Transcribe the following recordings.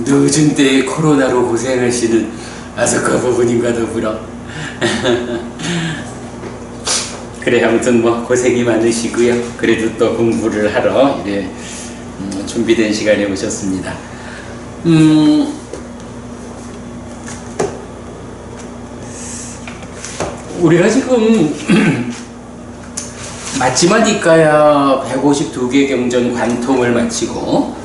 늦은 때에 코로나로 고생하시는 아소카 부부님과 더불어 그래 아무튼 뭐 고생이 많으시고요. 그래도 또 공부를 하러 이래 준비된 시간에 오셨습니다. 우리가 지금 맞지마 니까야 152개 경전 관통을 마치고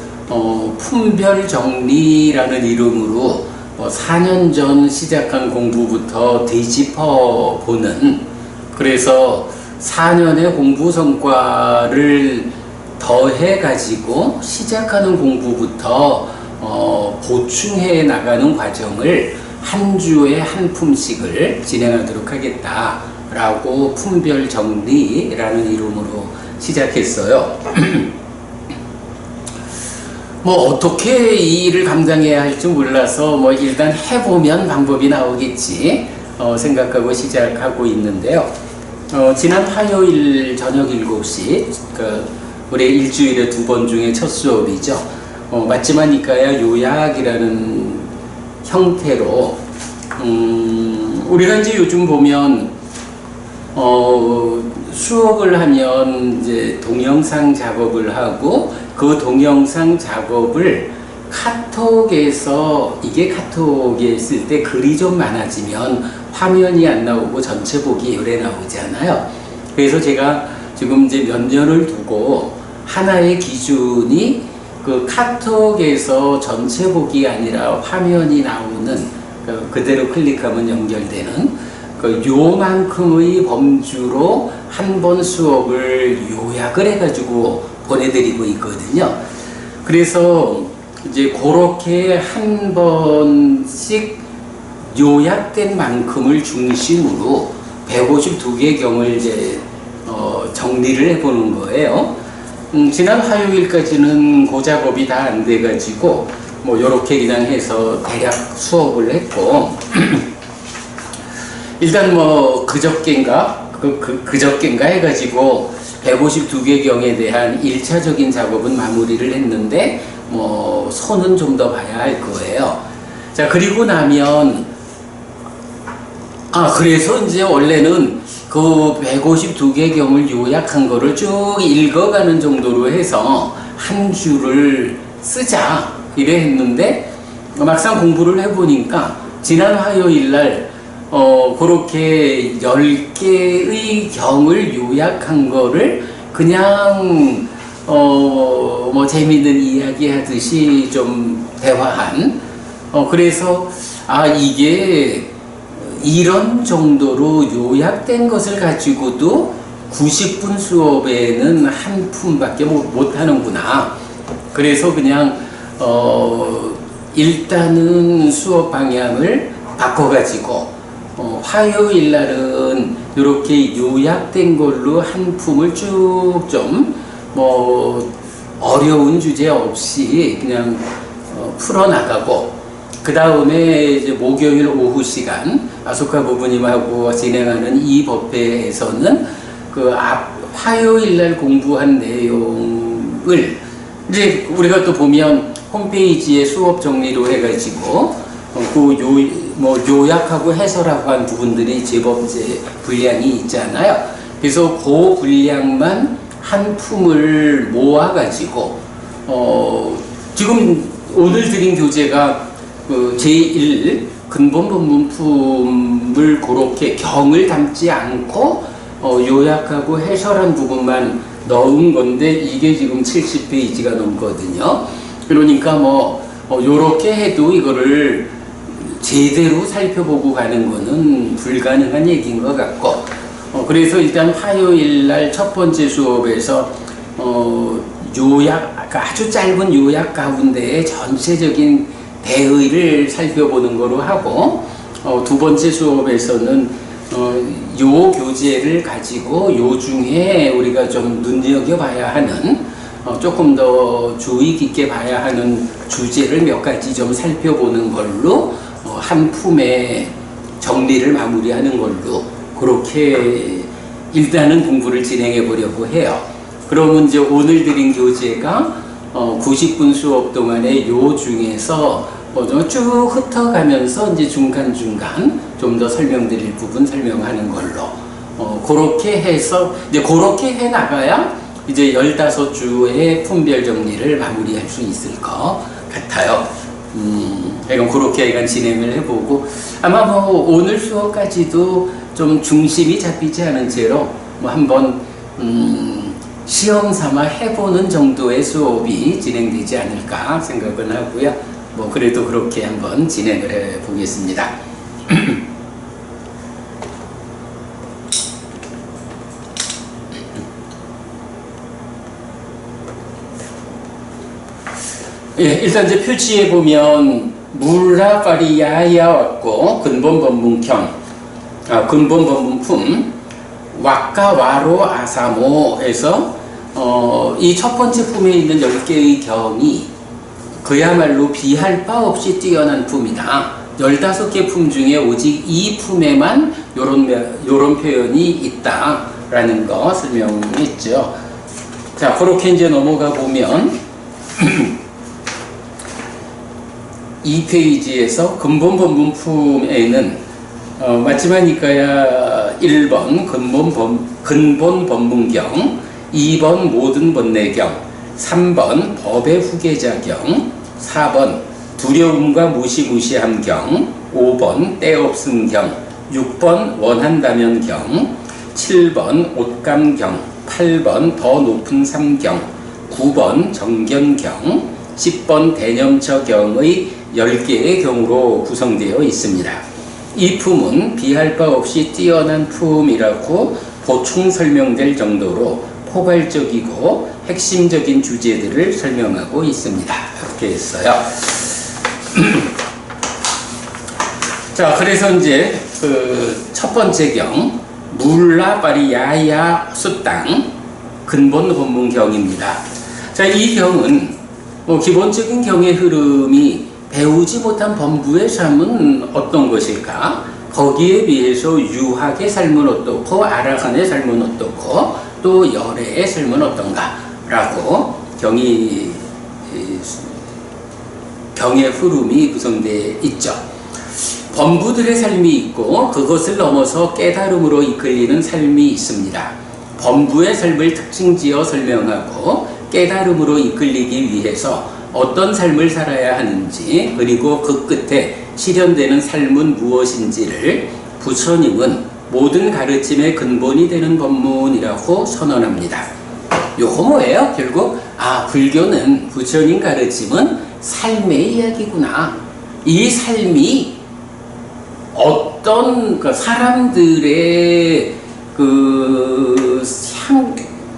품별정리라는 이름으로 4년 전 시작한 공부부터 뒤집어 보는, 그래서 4년의 공부 성과를 더해 가지고 시작하는 공부부터 보충해 나가는 과정을 한 주에 한 품씩을 진행하도록 하겠다라고 품별정리라는 이름으로 시작했어요. 뭐 어떻게 이 일을 감당해야 할지 몰라서 뭐 일단 해보면 방법이 나오겠지 생각하고 시작하고 있는데요. 지난 화요일 저녁 7시 우리 일주일에 2번 중에 첫 수업이죠. 맞지마 니까야 요약이라는 형태로 우리가 이제 요즘 보면 수업을 하면 이제 동영상 작업을 하고 그 동영상 작업을 카톡에서, 이게 카톡에 있을 때 글이 좀 많아지면 화면이 안 나오고 전체 보기 요래 나오잖아요. 그래서 제가 지금 이제 몇 년을 두고 하나의 기준이 그 카톡에서 전체 보기 아니라 화면이 나오는, 그대로 클릭하면 연결되는 요만큼의 범주로 한 번 수업을 요약을 해가지고 보내드리고 있거든요. 그래서 이제 그렇게 한 번씩 요약된 만큼을 중심으로 152개 경을 이제 정리를 해보는 거예요. 지난 화요일까지는 그 작업이 다 안 돼가지고 뭐 요렇게 그냥 해서 대략 수업을 했고 일단 뭐 그저껜가 해가지고 152개 경에 대한 1차적인 작업은 마무리를 했는데 뭐 손은 좀 더 봐야 할 거예요. 자, 그리고 나면 그래서 이제 원래는 그 152개 경을 요약한 거를 쭉 읽어가는 정도로 해서 한 주를 쓰자 이래 했는데 막상 공부를 해보니까 지난 화요일 날 그렇게 10개의 경을 요약한 거를 그냥 뭐 재밌는 이야기 하듯이 좀 대화한, 그래서 이게 이런 정도로 요약된 것을 가지고도 90분 수업에는 한 품밖에 못 하는구나. 그래서 그냥 일단은 수업 방향을 바꿔가지고 화요일 날은 이렇게 요약된 걸로 한 품을 쭉 좀 뭐 어려운 주제 없이 그냥 풀어나가고, 그 다음에 이제 목요일 오후 시간 아소카 부부님하고 진행하는 이 법회에서는 그 화요일 날 공부한 내용을 이제 우리가 또 보면 홈페이지에 수업 정리로 해가지고 요약하고 해설하고 한 부분들이 제법 이제 분량이 있잖아요. 그래서 그 분량만 한 품을 모아가지고 지금 오늘 드린 교재가 제1 근본 본문품을 그렇게 경을 담지 않고 요약하고 해설한 부분만 넣은 건데 이게 지금 70페이지가 넘거든요. 그러니까 요렇게 해도 이거를 제대로 살펴보고 가는 거는 불가능한 얘기인 것 같고, 그래서 일단 화요일 날 첫 번째 수업에서 요약, 아주 짧은 요약 가운데에 전체적인 대의를 살펴보는 거로 하고, 두 번째 수업에서는 요 교재를 가지고 요 중에 우리가 좀 눈여겨봐야 하는, 조금 더 주의 깊게 봐야 하는 주제를 몇 가지 좀 살펴보는 걸로 한 품의 정리를 마무리하는 걸로 그렇게 일단은 공부를 진행해 보려고 해요. 그러면 이제 오늘 드린 교재가 90분 수업 동안에 요 중에서 쭉 흩어가면서 이제 중간중간 좀 더 설명드릴 부분 설명하는 걸로 그렇게 해서 이제 그렇게 해 나가야 이제 15주의 품별 정리를 마무리할 수 있을 것 같아요. 약간 그렇게 약간 진행을 해보고 아마 뭐 오늘 수업까지도 좀 중심이 잡히지 않은 채로 뭐 한번 시험 삼아 해보는 정도의 수업이 진행되지 않을까 생각은 하고요. 뭐 그래도 그렇게 한번 진행을 해 보겠습니다. 예, 일단 이제 표지에 보면 물라 파리야야 왔고 근본 법문경, 근본 법문품 왁가 와로 아사모에서 이 첫 번째 품에 있는 10개의 경이 그야말로 비할 바 없이 뛰어난 품이다. 15개 품 중에 오직 이 품에만 요런 표현이 있다라는 거 설명했죠. 자, 그렇게 이제 넘어가 보면 2페이지에서 근본 법문품에는 마지막이니까야 1번 근본 법문경, 2번 모든 번뇌경, 3번 법의 후계자경, 4번 두려움과 무시무시함경, 5번 때없음경, 6번 원한다면경, 7번 옷감경, 8번 더 높은 삼경, 9번 정견경, 10번 대념처경의 10개의 경으로 구성되어 있습니다. 이 품은 비할 바 없이 뛰어난 품이라고 보충 설명될 정도로 포괄적이고 핵심적인 주제들을 설명하고 있습니다. 이렇게 했어요. 자, 그래서 이제 그 첫 번째 경, 물라 파리야야 수땅 근본 법문경입니다. 자, 이 경은 기본적인 경의 흐름이 배우지 못한 범부의 삶은 어떤 것일까? 거기에 비해서 유학의 삶은 어떻고 아라한의 삶은 어떻고 또 열애의 삶은 어떤가? 라고 경의 흐름이 구성되어 있죠. 범부들의 삶이 있고 그것을 넘어서 깨달음으로 이끌리는 삶이 있습니다. 범부의 삶을 특징지어 설명하고 깨달음으로 이끌리기 위해서 어떤 삶을 살아야 하는지 그리고 그 끝에 실현되는 삶은 무엇인지를 부처님은 모든 가르침의 근본이 되는 법문이라고 선언합니다. 요거 뭐예요? 결국 불교는 부처님 가르침은 삶의 이야기구나. 이 삶이 어떤 사람들의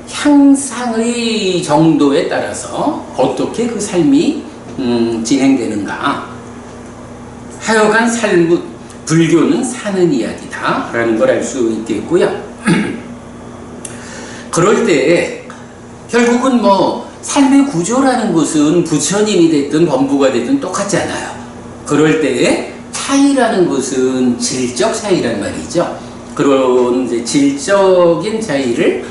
향상의 정도에 따라서 어떻게 그 삶이 진행되는가. 하여간 불교는 사는 이야기다 라는 걸 알 수 있겠고요. 그럴 때 결국은 삶의 구조라는 것은 부처님이 됐든 범부가 됐든 똑같잖아요. 그럴 때에 차이라는 것은 질적 차이란 말이죠. 그런 이제 질적인 차이를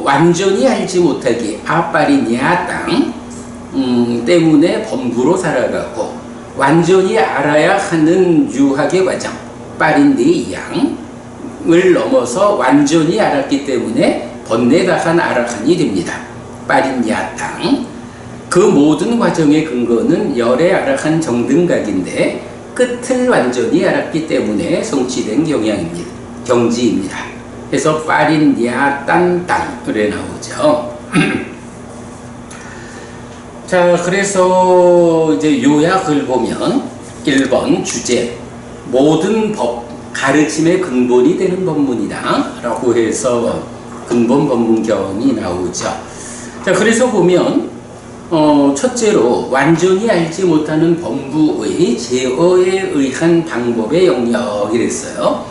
완전히 알지 못하기 아빠리냐 땅 때문에 범부로 살아가고 완전히 알아야 하는 유학의 과정 빠린디 양을 넘어서 완전히 알았기 때문에 번뇌다한 아라한이 됩니다. 빠린야 땅. 그 모든 과정의 근거는 열의 아라한 정등각인데 끝을 완전히 알았기 때문에 성취된 경지입니다. 그래서 빠린야 딴땅 그래 나오죠. 자, 그래서 이제 요약을 보면 1번 주제 모든 법 가르침의 근본이 되는 법문이다 라고 해서 근본 법문경이 나오죠. 자, 그래서 보면 첫째로 완전히 알지 못하는 범부의 제어에 의한 방법의 영역이랬어요.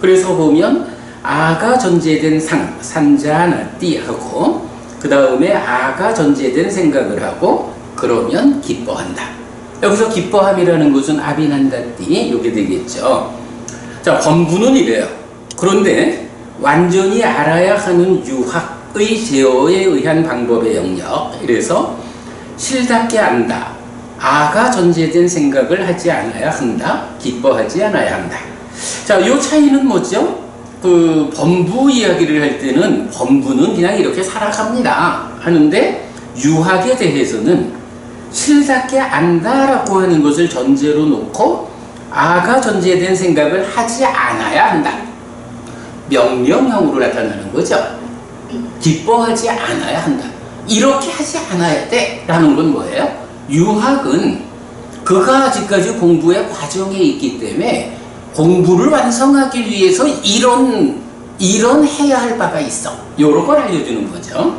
그래서 보면 아가 전제된 산자나띠하고 그 다음에 아가 전제된 생각을 하고 그러면 기뻐한다. 여기서 기뻐함이라는 것은 아비난다띠 이게 되겠죠. 자, 범부는 이래요. 그런데 완전히 알아야 하는 유학 의 제어에 의한 방법의 영역. 이래서 실답게 안다. 아가 전제된 생각을 하지 않아야 한다. 기뻐하지 않아야 한다. 자, 요 차이는 뭐죠? 그 범부 이야기를 할 때는 범부는 그냥 이렇게 살아갑니다 하는데, 유학에 대해서는 실답게 안다라고 하는 것을 전제로 놓고 아가 전제된 생각을 하지 않아야 한다. 명령형으로 나타나는 거죠. 기뻐하지 않아야 한다. 이렇게 하지 않아야 돼 라는 건 뭐예요? 유학은 그가 아직까지 공부의 과정에 있기 때문에 공부를 완성하기 위해서 이런 해야 할 바가 있어. 요런 걸 알려주는 거죠.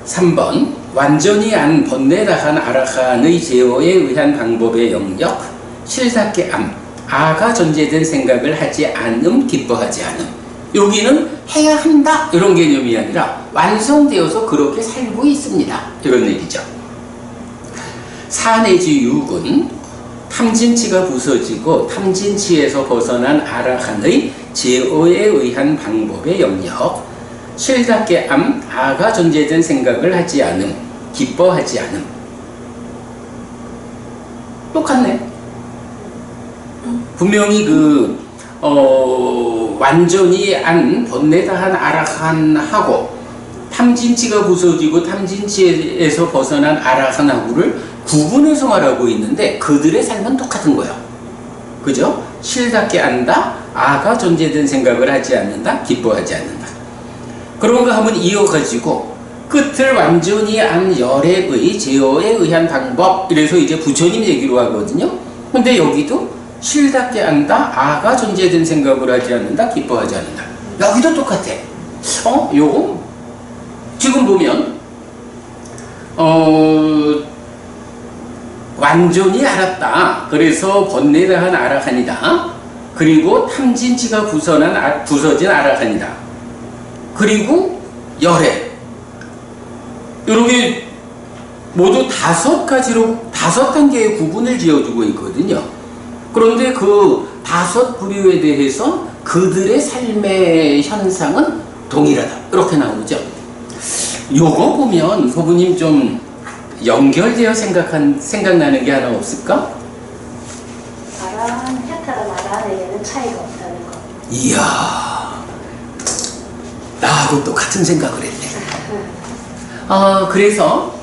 3번 완전히 안 번뇌다한 아라한의 제어에 의한 방법의 영역. 실답게 암. 아가 전제된 생각을 하지 않음, 기뻐하지 않음. 여기는 해야 한다 이런 개념이 아니라 완성되어서 그렇게 살고 있습니다 이런 얘기죠. 4 내지 6은 탐진치가 부서지고 탐진치에서 벗어난 아라한의 제어에 의한 방법의 영역. 실답게 암. 아가 전제된 생각을 하지 않음, 기뻐하지 않음. 똑같네. 분명히 완전히 안 번뇌다한 아라한하고 탐진치가 부서지고 탐진치에서 벗어난 아라한하고를 구분해서 말하고 있는데 그들의 삶은 똑같은 거예요. 그죠? 실답게 안다. 아가 전제된 생각을 하지 않는다. 기뻐하지 않는다. 그런가 하면 이어가지고 끝을 완전히 안 열애의 제어에 의한 방법. 이래서 이제 부처님 얘기로 하거든요. 근데 여기도 실답게 안다. 아가 전제된 생각을 하지 않는다. 기뻐하지 않는다. 여기도 똑같아. 요거 지금 보면 완전히 알았다. 그래서 번뇌다한 아라한이다. 그리고 탐진치가 부서진 아라한이다. 그리고 열애. 이렇게 모두 5단계의 구분을 지어주고 있거든요. 그런데 그 5 부류에 대해서 그들의 삶의 현상은 동일하다. 이렇게 나오죠. 요거 보면 소부님 좀 연결되어 생각나는 게 하나 없을까? 아라한, 해탈한 아라한에게는 차이가 없다는 거. 이야, 나하고 또 같은 생각을 했네. 그래서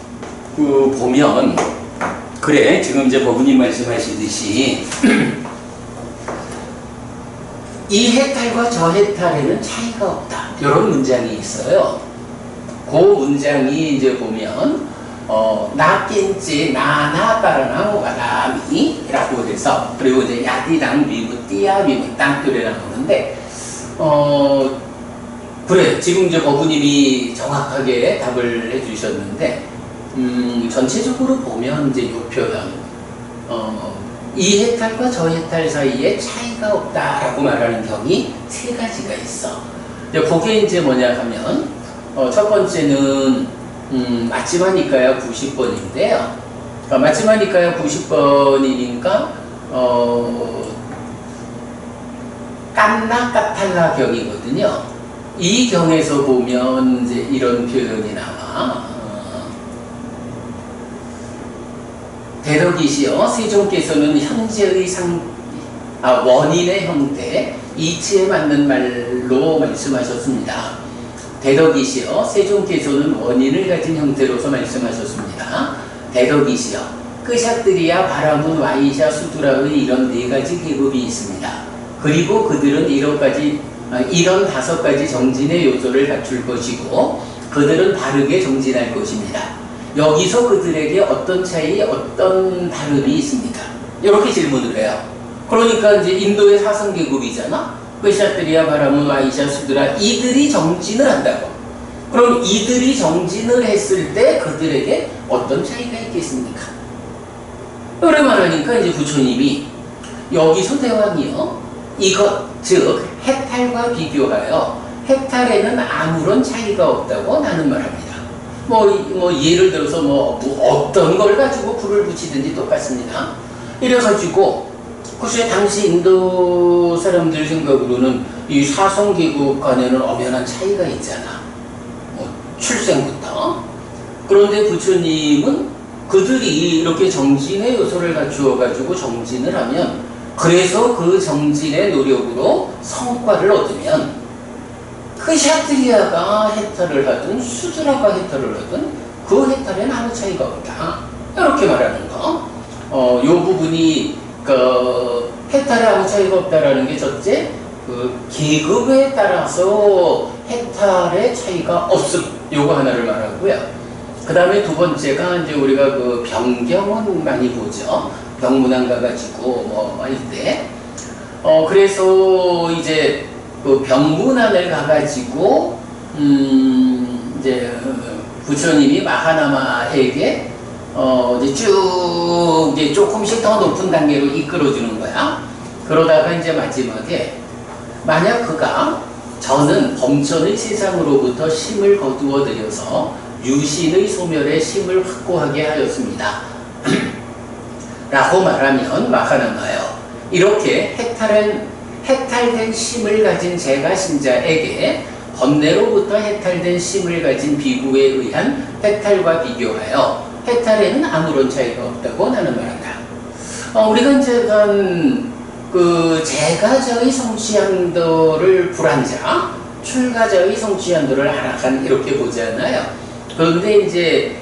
보면 그래, 지금 이제 법부님 말씀하시듯이 이 해탈과 저 해탈에는 차이가 없다. 이런 문장이 있어요. 그 문장이 이제 보면 나낀지 나나 따라나고 가다미 라고 해서, 그리고 이제 야디당 미부 띠야 미부 땅들에 나오는데 그래, 지금 이제 법부님이 정확하게 답을 해주셨는데 전체적으로 보면 이제 이 표현 이 해탈과 저 해탈 사이에 차이가 없다라고 말하는 경이 3가지가 있어. 그게 이제 뭐냐 하면 첫 번째는 맞지마니까야 90번인데요. 맞지마니까야 90번이니까 깐나 까탈라 경이거든요. 이 경에서 보면 이제 이런 표현이 나와. 대덕이시여 세종께서는 현재의 원인의 형태, 이치에 맞는 말로 말씀하셨습니다. 대덕이시여 세종께서는 원인을 가진 형태로서 말씀하셨습니다. 대덕이시여 끄샥들이야 바라문 와이샤 수두라의 이런 4가지 계급이 있습니다. 그리고 그들은 이런 5가지 정진의 요소를 갖출 것이고 그들은 바르게 정진할 것입니다. 여기서 그들에게 어떤 차이, 어떤 다름이 있습니까? 이렇게 질문을 해요. 그러니까 이제 인도의 사성계급이잖아. 끄샤트리아 바라문 와이샤 수드라, 이들이 정진을 한다고. 그럼 이들이 정진을 했을 때 그들에게 어떤 차이가 있겠습니까? 그래 말하니까 이제 부처님이 여기서 대왕이요, 이것 즉 해탈과 비교하여 해탈에는 아무런 차이가 없다고 나는 말합니다. 예를 들어서 어떤 걸 가지고 불을 붙이든지 똑같습니다. 이래가지고 혹시 당시 인도 사람들 생각으로는 이 사성계급 간에는 엄연한 차이가 있잖아. 출생부터. 그런데 부처님은 그들이 이렇게 정진의 요소를 갖추어 가지고 정진을 하면, 그래서 그 정진의 노력으로 성과를 얻으면 그 샤트리아가 해탈을 하든 수드라가 해탈을 하든 그 해탈에는 아무 차이가 없다, 이렇게 말하는 거. 요 부분이 그 해탈에 아무 차이가 없다라는 게 첫째, 그 계급에 따라서 해탈의 차이가 없음, 요거 하나를 말하고요. 그 다음에 두 번째가 이제 우리가 그 병경은 많이 보죠. 병문안 가가지고 뭐 할 때. 그래서 이제 그 병문안을 가가지고 이제 부처님이 마하나마에게 이제 쭉 이제 조금씩 더 높은 단계로 이끌어주는 거야. 그러다가 이제 마지막에 만약 그가 저는 범천의 세상으로부터 심을 거두어 들여서 유신의 소멸에 심을 확고하게 하였습니다. 라고 말하면 마하나마요, 이렇게 해탈된 심을 가진 제가 신자에게 번뇌로부터 해탈된 심을 가진 비구에 의한 해탈과 비교하여 해탈에는 아무런 차이가 없다고 나는 말한다. 우리가 이제 그 제가자의 성취한도를 불한자, 출가자의 성취한도를 하락한, 이렇게 보잖아요. 그런데 이제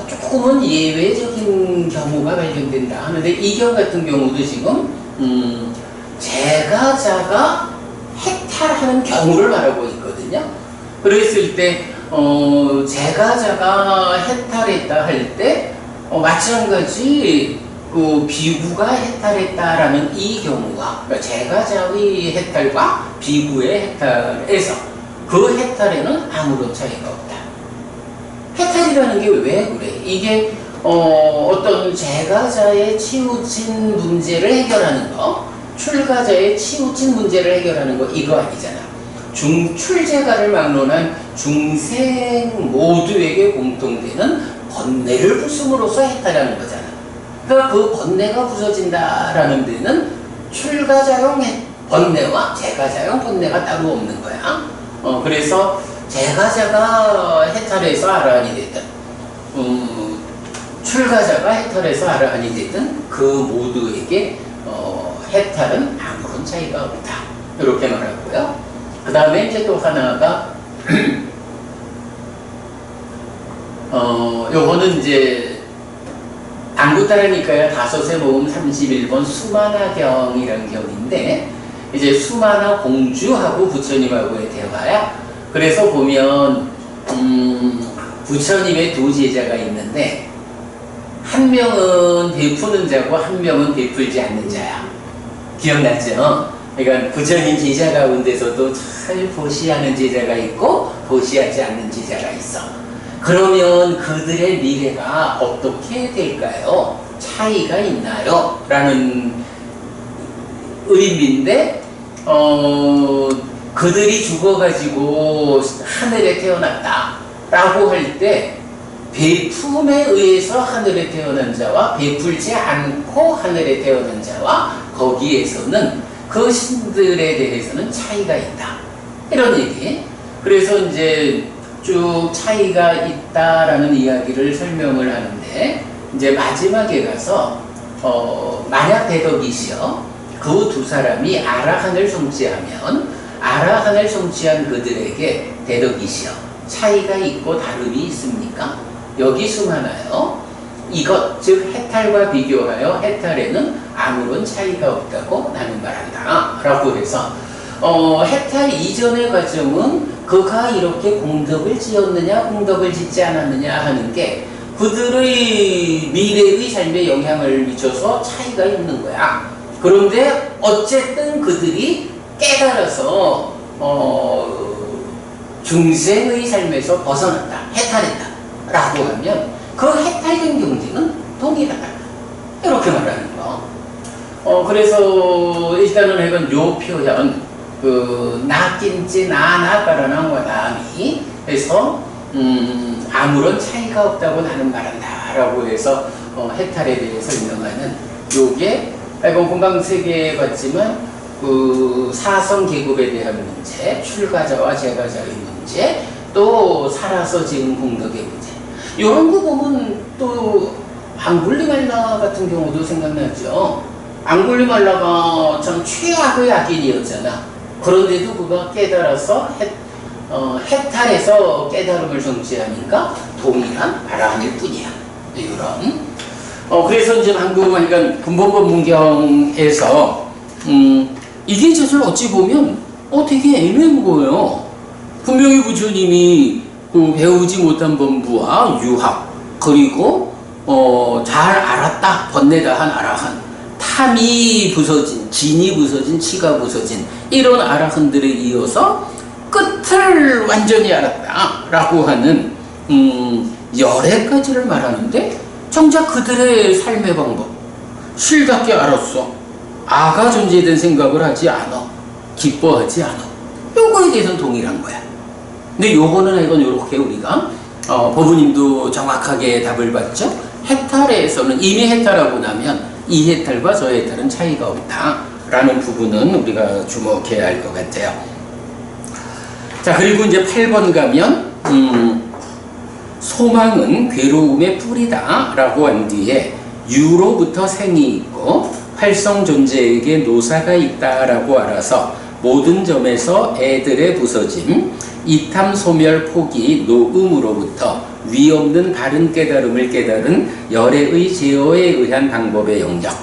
조금은 예외적인 경우가 발견된다 하는데, 이 경우 같은 경우도 지금 제가자가 해탈하는 경우를 말하고 있거든요. 그랬을 때 제가자가 해탈했다 할 때 마찬가지 그 비구가 해탈했다라는 이 경우가, 그러니까 제가자의 해탈과 비구의 해탈에서 그 해탈에는 아무런 차이가 없다. 해탈이라는 게 왜 그래? 이게 어떤 제가자의 치우친 문제를 해결하는 거, 출가자의 치우친 문제를 해결하는 거, 이거 아니잖아. 출제가를 막론한 중생 모두에게 공통되는 번뇌를 부숨으로써 해탈하는 거잖아. 그러니까 그 번뇌가 부서진다라는 데는 출가자용 번뇌와 제가자용 번뇌가 따로 없는 거야. 그래서 제가자가 해탈해서 아라한이 됐든 출가자가 해탈해서 아라한이 됐든 그 모두에게 해탈은 아무런 차이가 없다, 이렇게 말하고요. 그 다음에 이제 또 하나가 요거는 이제 안구따라니까요, 다섯의 모음 31번 수마나경이라는 경인데, 이제 수마나 공주하고 부처님하고의 대화야. 그래서 보면 부처님의 두 제자가 있는데, 한 명은 베푸는 자고 한 명은 베풀지 않는 자야. 기억났죠? 그러니까 부처님 제자 가운데서도 잘 보시하는 제자가 있고 보시하지 않는 제자가 있어. 그러면 그들의 미래가 어떻게 될까요? 차이가 있나요? 라는 의미인데, 그들이 죽어가지고 하늘에 태어났다 라고 할 때, 베품에 의해서 하늘에 태어난 자와 베풀지 않고 하늘에 태어난 자와 거기에서는 그 신들에 대해서는 차이가 있다, 이런 얘기. 그래서 이제 쭉 차이가 있다라는 이야기를 설명을 하는데, 이제 마지막에 가서 만약 대덕이시여 그 두 사람이 아라한을 성취하면 아라한을 성취한 그들에게 대덕이시여 차이가 있고 다름이 있습니까? 여기 수많아요. 이것 즉 해탈과 비교하여 해탈에는 아무런 차이가 없다고 나는 말한다 라고 해서 해탈 이전의 과정은 그가 이렇게 공덕을 지었느냐 공덕을 짓지 않았느냐 하는 게 그들의 미래의 삶에 영향을 미쳐서 차이가 있는 거야. 그런데 어쨌든 그들이 깨달아서 중생의 삶에서 벗어났다, 해탈했다 라고 하면 그 해탈된 경지는 동일하다, 이렇게 말하는 거. 그래서 일단은 해본 요 표현, 나낀지 나나가라는 와담이 해서 아무런 차이가 없다고 나는 말한다 라고 해서 해탈에 대해 설명하는 요게 금방 세 개 봤지만 사성 계급에 대한 문제, 출가자와 제가자의 문제, 또 살아서 지은 공덕의 부재. 이런 거 보면 또 앙굴리말라 같은 경우도 생각나죠. 앙굴리말라가 참 최악의 악인이었잖아. 그런데도 그가 깨달아서 해탈해서 깨달음을 성취하니까 동일한 아라함일 뿐이야. 이런. 그래서 이제 방금 그러니까 근본법 문경에서 이게 사실 어찌 보면 되게 애매한 거예요. 분명히 부처님이 그 배우지 못한 법부와 유학 그리고 잘 알았다 번뇌다 한 아라한 탐이 부서진 진이 부서진 치가 부서진 이런 아라한들에 이어서 끝을 완전히 알았다라고 하는 10가지를 말하는데 정작 그들의 삶의 방법 실답게 알았어. 아가 존재된 생각을 하지 않아. 기뻐하지 않아. 요거에 대해서는 동일한 거야. 근데 요거는 이건 요렇게 우리가 법부님도 정확하게 답을 받죠. 해탈에서는 이미 해탈하고 나면 이 해탈과 저 해탈은 차이가 없다라는 부분은 우리가 주목해야 할 것 같아요. 자, 그리고 이제 8번 가면 소망은 괴로움의 뿌리다 라고 한 뒤에 유로부터 생이 있고 활성 존재에게 노사가 있다 라고 알아서 모든 점에서 애들의 부서짐 이탐 소멸 포기 노음으로부터 위없는 다른 깨달음을 깨달은 열애의 제어에 의한 방법의 영역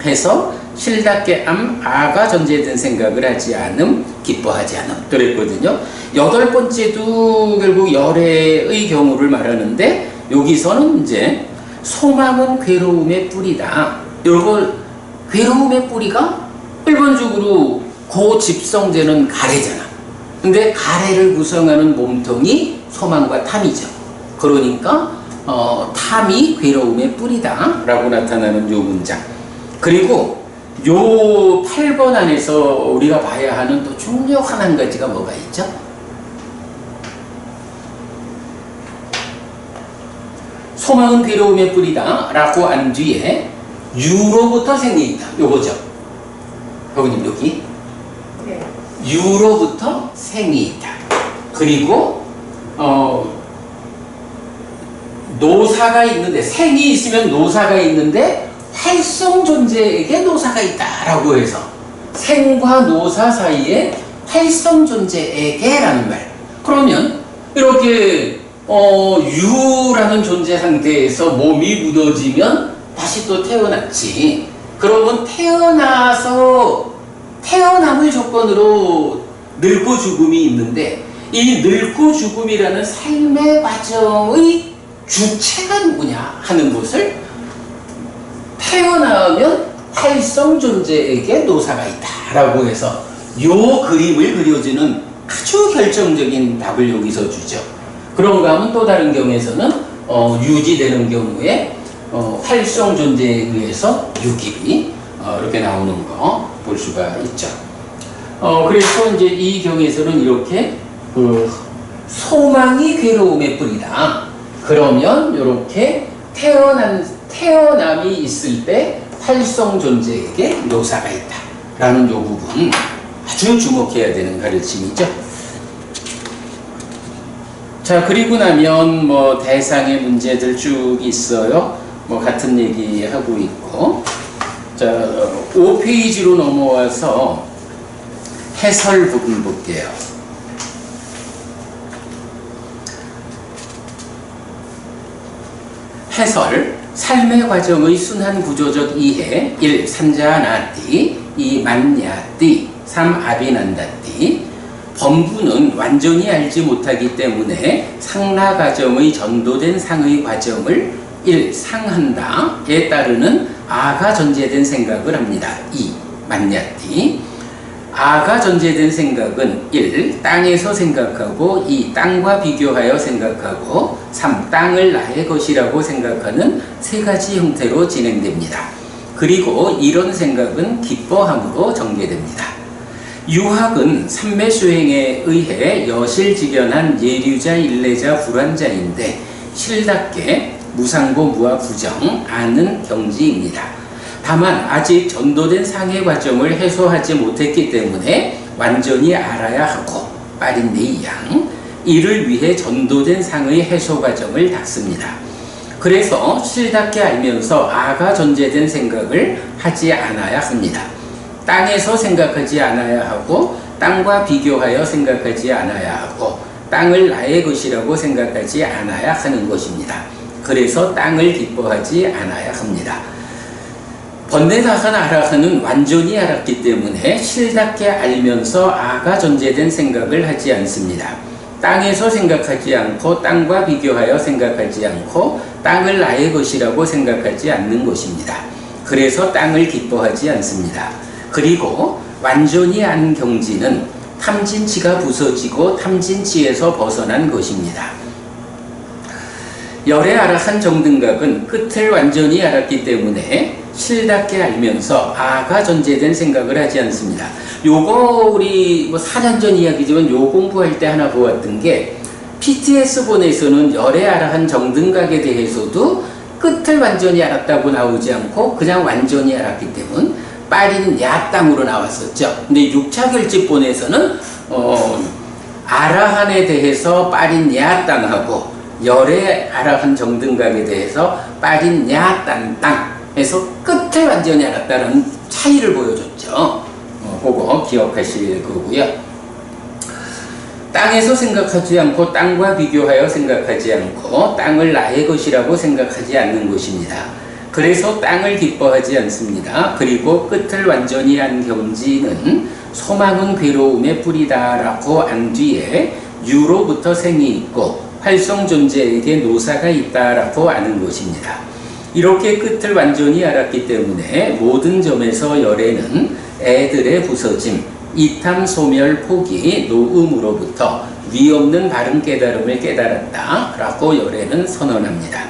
해서 실답게 아가 전제된 생각을 하지 않음 기뻐하지 않음 그랬거든요. 8번째도 결국 열애의 경우를 말하는데 여기서는 이제 소망은 괴로움의 뿌리다. 이걸 괴로움의 뿌리가 일반적으로 고집성제는 가래잖아. 근데 가래를 구성하는 몸통이 소망과 탐이죠. 그러니까 탐이 괴로움의 뿌리다 라고 나타나는 요 문장. 그리고 요 8번 안에서 우리가 봐야 하는 또 중요한 한 가지가 뭐가 있죠? 소망은 괴로움의 뿌리다 라고 한 뒤에 유로부터 생이 있다. 요거죠. 여기님 여기 네. 유로부터 생이 있다. 그리고 노사가 있는데 생이 있으면 노사가 있는데 활성 존재에게 노사가 있다라고 해서 생과 노사 사이에 활성 존재에게라는 말. 그러면 이렇게 유라는 존재 상태에서 몸이 묻어지면 다시 또 태어났지. 그러면 태어남을 조건으로 늙고 죽음이 있는데 이 늙고 죽음이라는 삶의 과정의 주체가 누구냐 하는 것을 태어나면 활성 존재에게 노사가 있다라고 해서 요 그림을 그려주는 아주 결정적인 답을 여기서 주죠. 그런가 하면 또 다른 경우에서는 유지되는 경우에 활성 존재에 의해서 유길이 이렇게 나오는 거 볼 수가 있죠. 그래서 이제 이 경우에서는 이렇게 소망이 괴로움의 뿌리다. 그러면 이렇게 태어남이 있을 때 활성 존재에게 노사가 있다라는 요 부분 아주 주목해야 되는 가르침이죠. 자, 그리고 나면 뭐 대상의 문제들 쭉 있어요. 뭐 같은 얘기 하고 있고. 자, 5페이지로 넘어와서 해설 부분 볼게요. 해설, 삶의 과정의 순한 구조적 이해 1. 산자나띠 2. 만야띠 3. 아비난다띠 범부는 완전히 알지 못하기 때문에 상나 과정의 전도된 상의 과정을 1. 상한다에 따르는 아가 전제된 생각을 합니다. 2. 만야띠 아가 전제된 생각은 1. 땅에서 생각하고 2. 땅과 비교하여 생각하고 3. 땅을 나의 것이라고 생각하는 세 가지 형태로 진행됩니다. 그리고 이런 생각은 기뻐함으로 전개됩니다. 유학은 삼매수행에 의해 여실직연한 예류자, 일례자, 불환자인데 실답게 무상고, 무아, 부정, 아는 경지입니다. 다만 아직 전도된 상해 과정을 해소하지 못했기 때문에 완전히 알아야 하고 빠른 내양 이를 위해 전도된 상의 해소 과정을 닦습니다. 그래서 실답게 알면서 아가 존재된 생각을 하지 않아야 합니다. 땅에서 생각하지 않아야 하고 땅과 비교하여 생각하지 않아야 하고 땅을 나의 것이라고 생각하지 않아야 하는 것입니다. 그래서 땅을 기뻐하지 않아야 합니다. 번뇌다한 아라한은 완전히 알았기 때문에 실답게 알면서 아가 존재된 생각을 하지 않습니다. 땅에서 생각하지 않고 땅과 비교하여 생각하지 않고 땅을 나의 것이라고 생각하지 않는 것입니다. 그래서 땅을 기뻐하지 않습니다. 그리고 완전히 안 경지는 탐진치가 부서지고 탐진치에서 벗어난 것입니다. 열의 아라한 정등각은 끝을 완전히 알았기 때문에 실답게 알면서 아가 존재된 생각을 하지 않습니다. 요거 우리 4년 전 이야기지만 요 공부할 때 하나 보았던 게 PTS본에서는 열의 아라한 정등각에 대해서도 끝을 완전히 알았다고 나오지 않고 그냥 완전히 알았기 때문에 빠린 야땅으로 나왔었죠. 근데 6차 결집본에서는 아라한에 대해서 빠린 야땅하고 열의 아라한 정등각에 대해서 빠린 야딴땅에서 끝을 완전히 알았다는 차이를 보여줬죠. 그거 기억하실 거고요. 땅에서 생각하지 않고 땅과 비교하여 생각하지 않고 땅을 나의 것이라고 생각하지 않는 것입니다. 그래서 땅을 기뻐하지 않습니다. 그리고 끝을 완전히 안 경지는 소망은 괴로움의 뿌리다라고 안 뒤에 유로부터 생이 있고 활성 존재에게 노사가 있다라고 아는 것입니다. 이렇게 끝을 완전히 알았기 때문에 모든 점에서 열에는 애들의 부서짐, 이탐 소멸 포기 노음으로부터 위없는 바른 깨달음을 깨달았다라고 열에는 선언합니다.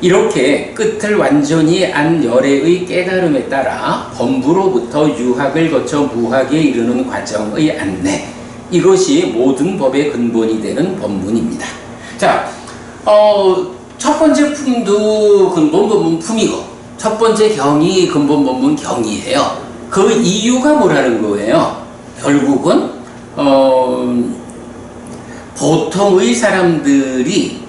이렇게 끝을 완전히 안 열애의 깨달음에 따라 범부로부터 유학을 거쳐 무학에 이르는 과정의 안내, 이것이 모든 법의 근본이 되는 법문입니다. 자, 첫 번째 품도 근본 법문 품이고 첫 번째 경이 근본 법문 경이에요. 그 이유가 뭐라는 거예요? 결국은 보통의 사람들이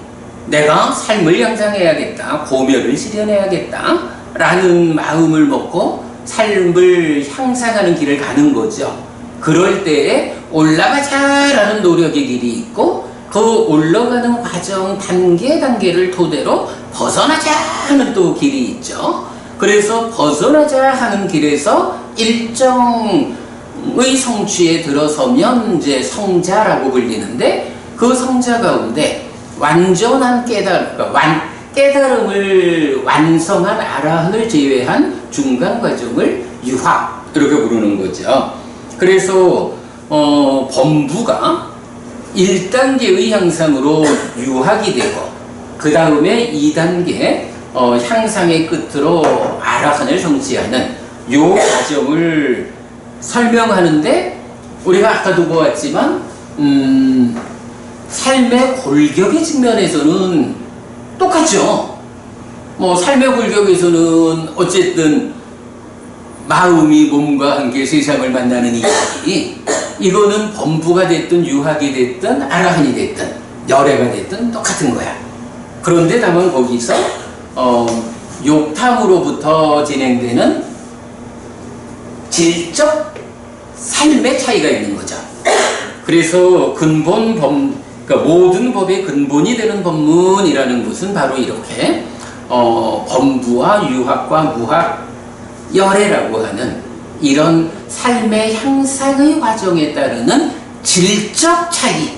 내가 삶을 향상해야겠다, 고멸을 실현해야겠다 라는 마음을 먹고 삶을 향상하는 길을 가는 거죠. 그럴 때에 올라가자라는 노력의 길이 있고 그 올라가는 과정 단계를 토대로 벗어나자 하는 또 길이 있죠. 그래서 벗어나자 하는 길에서 일정의 성취에 들어서면 이제 성자라고 불리는데 그 성자 가운데 완전한 깨달음을 완성한 아라한을 제외한 중간 과정을 유학 이렇게 부르는 거죠. 그래서 범부가 1단계의 향상으로 유학이 되고 그 다음에 2단계 향상의 끝으로 아라한을 성취하는 요 과정을 설명하는데 우리가 아까도 보았지만 삶의 골격의 측면에서는 똑같죠. 삶의 골격에서는 어쨌든 마음이 몸과 함께 세상을 만나는 이야기, 이거는 범부가 됐든 유학이 됐든 아라한이 됐든 열애가 됐든 똑같은 거야. 그런데 다만 거기서 욕탐으로부터 진행되는 질적 삶의 차이가 있는 거죠. 그래서 그러니까 모든 법의 근본이 되는 법문이라는 것은 바로 이렇게 범부와 유학과 무학, 열애라고 하는 이런 삶의 향상의 과정에 따르는 질적 차이,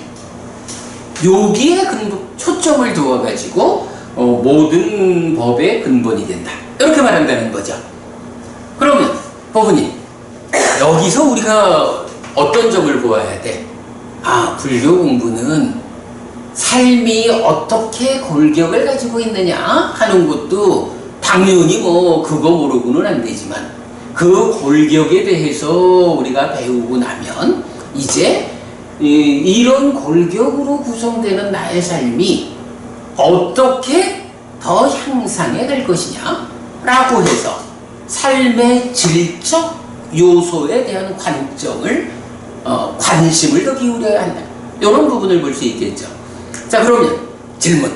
여기에 초점을 두어가지고 모든 법의 근본이 된다, 이렇게 말한다는 거죠. 그러면 법은님, 여기서 우리가 어떤 점을 보아야 돼? 불교 공부는 삶이 어떻게 골격을 가지고 있느냐 하는 것도 당연히 그거 모르고는 안 되지만 그 골격에 대해서 우리가 배우고 나면 이제 이런 골격으로 구성되는 나의 삶이 어떻게 더 향상해 갈 것이냐 라고 해서 삶의 질적 요소에 대한 관심을 더 기울여야 한다. 이런 부분을 볼 수 있겠죠. 자, 그러면 질문.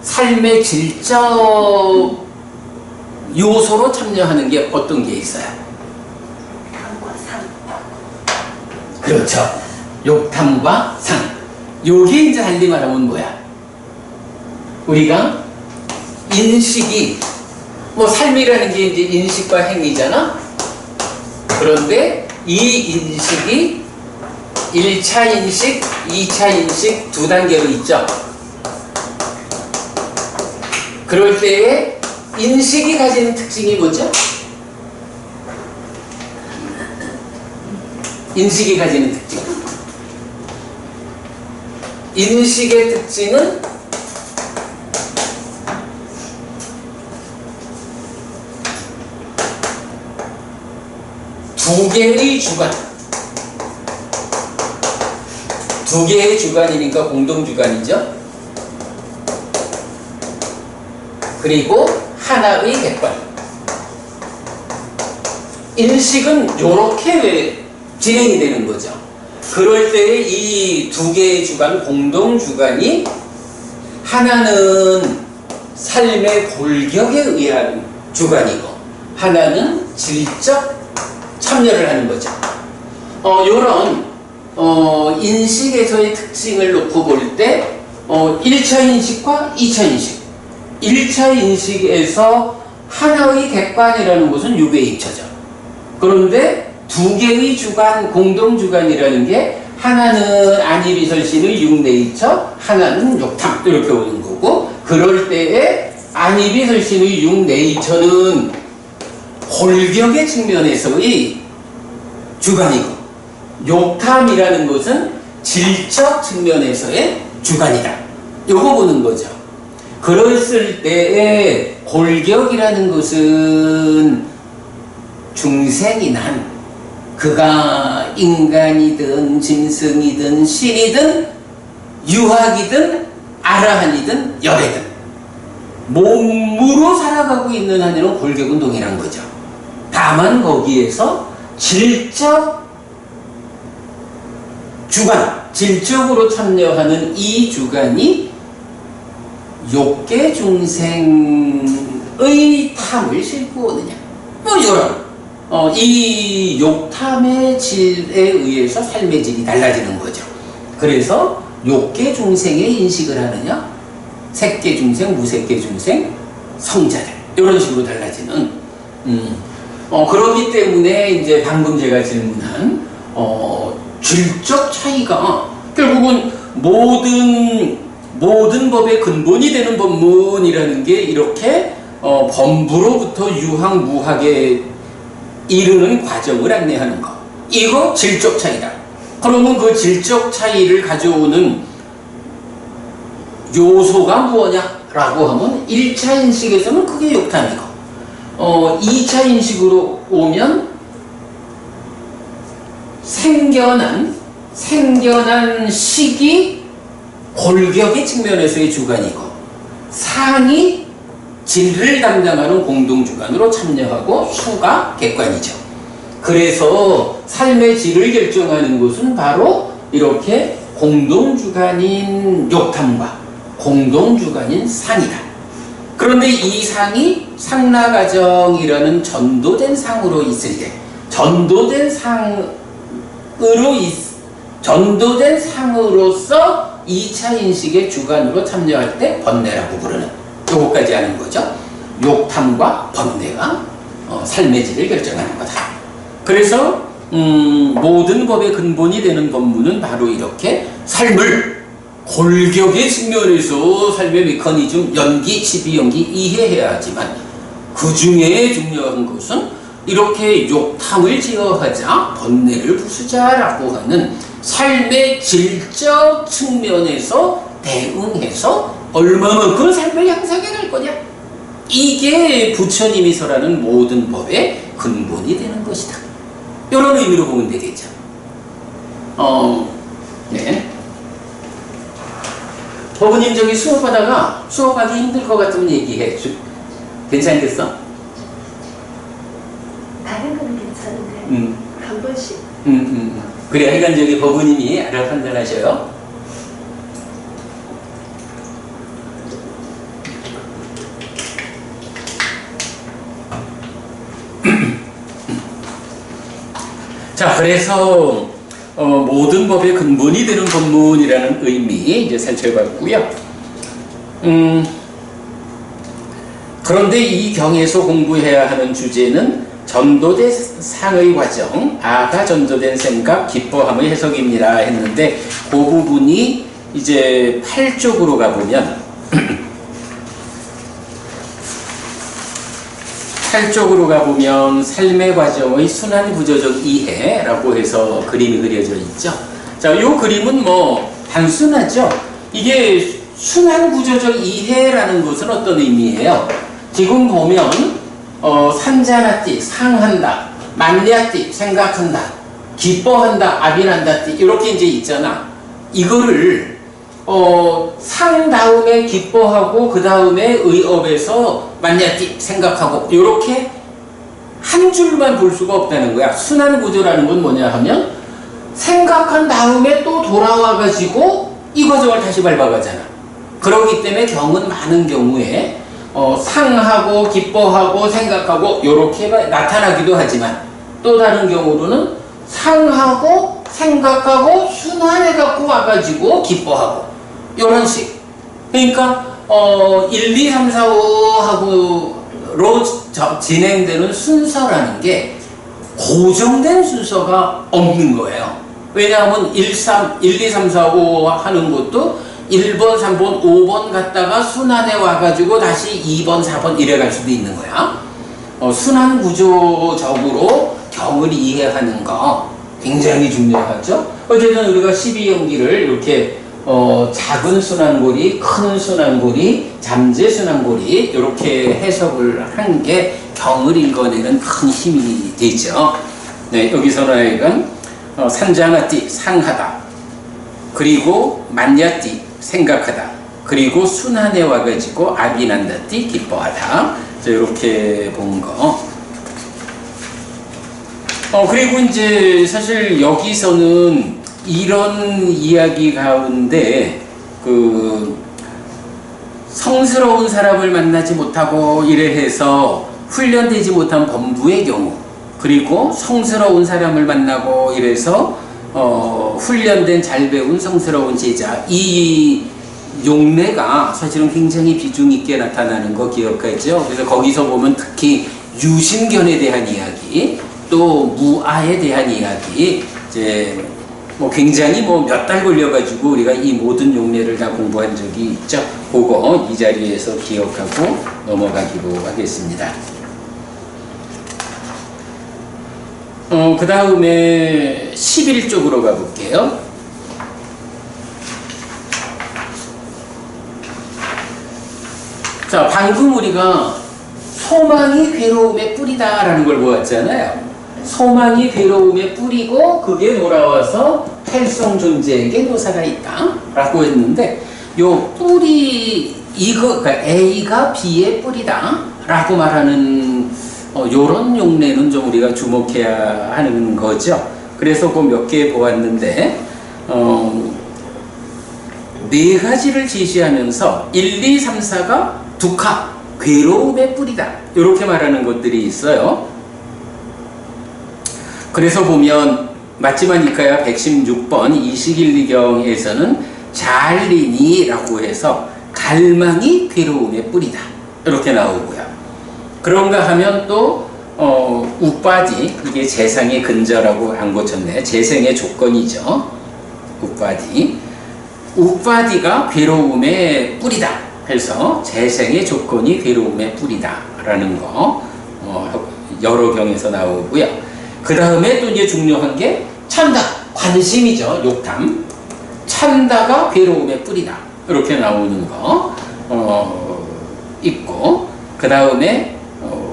삶의 질적 요소로 참여하는 게 어떤 게 있어요? 탐과 상. 그렇죠. 욕탐과 상. 요게 이제 달리 말하면 뭐야? 우리가 인식이, 뭐 삶이라는 게 이제 인식과 행위잖아? 그런데 이 인식이 1차 인식, 2차 인식 두 단계로 있죠. 그럴 때에 인식이 가지는 특징이 뭐죠? 인식이 가지는 특징. 인식의 특징은 두 개의 주관. 두 개의 주관이니까 공동주관이죠. 그리고 하나의 객관. 인식은 이렇게 진행이 되는 거죠. 그럴 때에 이 두 개의 주관, 공동주관이 하나는 삶의 골격에 의한 주관이고 하나는 질적 참여를 하는 거죠. 요런 인식에서의 특징을 놓고 볼 때 1차 인식과 2차 인식. 1차 인식에서 하나의 객관이라는 것은 유배입처죠. 그런데 두 개의 주관, 공동주관이라는 게 하나는 안이비설신의 육네이처, 하나는 욕탐 이렇게 오는 거고, 그럴 때에 안이비설신의 육네이처는 골격의 측면에서의 주관이고 욕탐이라는 것은 질적 측면에서의 주관이다. 요거 보는 거죠. 그랬을 때에 골격이라는 것은 중생이 난 그가 인간이든 짐승이든 신이든 유학이든 아라한이든 열애든 몸으로 살아가고 있는 한에는 골격은 동일한 거죠. 다만 거기에서 질적 주관, 질적으로 참여하는 이 주관이 욕계 중생의 탐을 싣고 오느냐, 뭐 이런 이 욕탐의 질에 의해서 삶의 질이 달라지는 거죠. 그래서 욕계 중생의 인식을 하느냐, 색계 중생, 무색계 중생, 성자들 이런 식으로 달라지는 그렇기 때문에 이제 방금 제가 질문한 질적 차이가 결국은 모든 법의 근본이 되는 법문이라는 게 이렇게 범부로부터 유학, 무학에 이르는 과정을 안내하는 거. 이거 질적 차이다. 그러면 그 질적 차이를 가져오는 요소가 뭐냐라고 하면 1차 인식에서는 그게 욕탐이고 2차 인식으로 오면 생겨난 식이 골격의 측면에서의 주관이고 상이 질을 담당하는 공동주관으로 참여하고 수가 객관이죠. 그래서 삶의 질을 결정하는 것은 바로 이렇게 공동주관인 욕탐과 공동주관인 상이다. 그런데 이 상이 상라가정이라는 전도된 상으로 있을 때 전도된 상으로서 2차 인식의 주관으로 참여할 때 번뇌라고 부르는 요거까지 하는 거죠. 욕탐과 번뇌가 삶의 질을 결정하는 거다. 그래서 모든 법의 근본이 되는 법문은 바로 이렇게 삶을 골격의 측면에서 삶의 메커니즘, 연기, 12연기 이해해야 하지만 그 중에 중요한 것은 이렇게 욕탐을 제어하자, 번뇌를 부수자라고 하는 삶의 질적 측면에서 대응해서 얼마만큼 삶을 향상해 갈 거냐. 이게 부처님이 설하는 모든 법의 근본이 되는 것이다. 이런 의미로 보면 되겠죠. 네. 법우님 저기 수업하다가 수업하기 힘들 것 같으면 얘기해. 괜찮겠어? 다른 건 괜찮은데 한 번씩 그래, 하여간 저기 법우님이 알아 판단하셔요. 자, 그래서 모든 법의 근본이 되는 법문이라는 의미 이제 살펴봤고요. 그런데 이 경에서 공부해야 하는 주제는 전도된 상의 과정, 아가 전도된 생각, 기뻐함의 해석입니다 했는데 그 부분이 이제 8쪽으로 가보면 8쪽으로 가보면 삶의 과정의 순환 구조적 이해라고 해서 그림이 그려져 있죠. 자, 이 그림은 뭐 단순하죠. 이게 순환 구조적 이해라는 것은 어떤 의미예요? 지금 보면 산자나띠 상한다, 만냐띠 생각한다, 기뻐한다, 아비난다띠 이렇게 이제 있잖아. 이거를 상 다음에 기뻐하고 그 다음에 의업에서 만냐띠 생각하고 이렇게 한 줄만 볼 수가 없다는 거야. 순환 구조라는 건 뭐냐 하면 생각한 다음에 또 돌아와 가지고 이 과정을 다시 밟아가잖아. 그렇기 때문에 경은 많은 경우에 상하고 기뻐하고 생각하고 이렇게 나타나기도 하지만 또 다른 경우로는 상하고 생각하고 순환해 갖고 와가지고 기뻐하고 이런 식. 그러니까 1, 2, 3, 4, 5하고로 진행되는 순서라는 게 고정된 순서가 없는 거예요. 왜냐하면 1, 2, 3, 4, 5 하는 것도 1번, 3번, 5번 갔다가 순환해 와가지고 다시 2번, 4번 이래 갈 수도 있는 거야. 순환 구조적으로 경을 이해하는 거 굉장히 중요하죠. 어쨌든 우리가 12연기를 이렇게 작은 순환고리, 큰 순환고리, 잠재 순환고리 이렇게 해석을 한 게 경을 읽어내는 큰 힘이 되죠. 네, 여기서는 하여간 산자나띠 상하다, 그리고 만야띠 생각하다, 그리고 순환해 와가지고 아비난다띠 기뻐하다. 이렇게 본 거. 그리고 이제 사실 여기서는 이런 이야기 가운데 성스러운 사람을 만나지 못하고 이래 해서 훈련되지 못한 범부의 경우, 그리고 성스러운 사람을 만나고 이래서 훈련된 잘 배운 성스러운 제자, 이 용례가 사실은 굉장히 비중 있게 나타나는 거 기억하죠. 그래서 거기서 보면 특히 유신견에 대한 이야기, 또 무아에 대한 이야기, 이제 뭐 굉장히 몇 달 걸려가지고 우리가 이 모든 용례를 다 공부한 적이 있죠. 그거 이 자리에서 기억하고 넘어가기로 하겠습니다. 그 다음에 11쪽으로 가볼게요. 자, 방금 우리가 소망이 괴로움의 뿌리다라는 걸 보았잖아요. 소망이 괴로움의 뿌리고 그게 돌아와서 활성 존재에게 노사가 있다 라고 했는데, 요 뿌리, 그러니까 A가 B의 뿌리다 라고 말하는 요런 용례는 좀 우리가 주목해야 하는 거죠. 그래서 그 몇 개 보았는데 네 가지를 제시하면서 1, 2, 3, 4가 두카, 괴로움의 뿌리다 이렇게 말하는 것들이 있어요. 그래서 보면 맞지마니까야 116번 이식일리경에서는 잘리니라고 해서 갈망이 괴로움의 뿌리다 이렇게 나오고요. 그런가 하면 또 우빠디, 이게 재상의 근저라고 한 고쳤네. 재생의 조건이죠. 우빠디가 괴로움의 뿌리다 해서 재생의 조건이 괴로움의 뿌리다 라는 거 여러 경에서 나오고요. 그 다음에 또 이제 중요한 게 찬다, 관심이죠. 욕탐. 찬다가 괴로움의 뿌리다 이렇게 나오는 거 있고, 그 다음에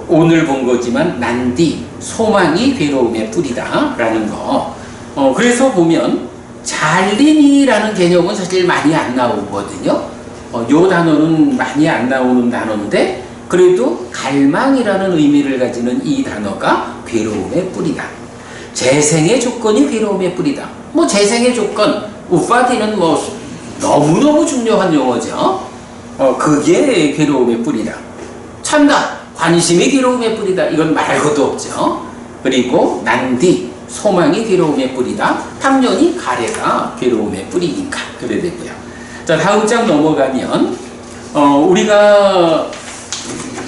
오늘 본 거지만 난디, 소망이 괴로움의 뿌리다 라는 거. 그래서 보면 잘리니라는 개념은 사실 많이 안 나오거든요. 요 단어는 많이 안 나오는 단어인데 그래도 갈망이라는 의미를 가지는 이 단어가 괴로움의 뿌리다. 재생의 조건이 괴로움의 뿌리다. 재생의 조건, 우파디는 너무너무 중요한 용어죠. 그게 괴로움의 뿌리다. 찬다, 관심이 괴로움의 뿌리다. 이건 말할 것도 없죠. 그리고 난디, 소망이 괴로움의 뿌리다. 당연히 가래가 괴로움의 뿌리니까 그래야 되고요. 자, 다음 장 넘어가면 우리가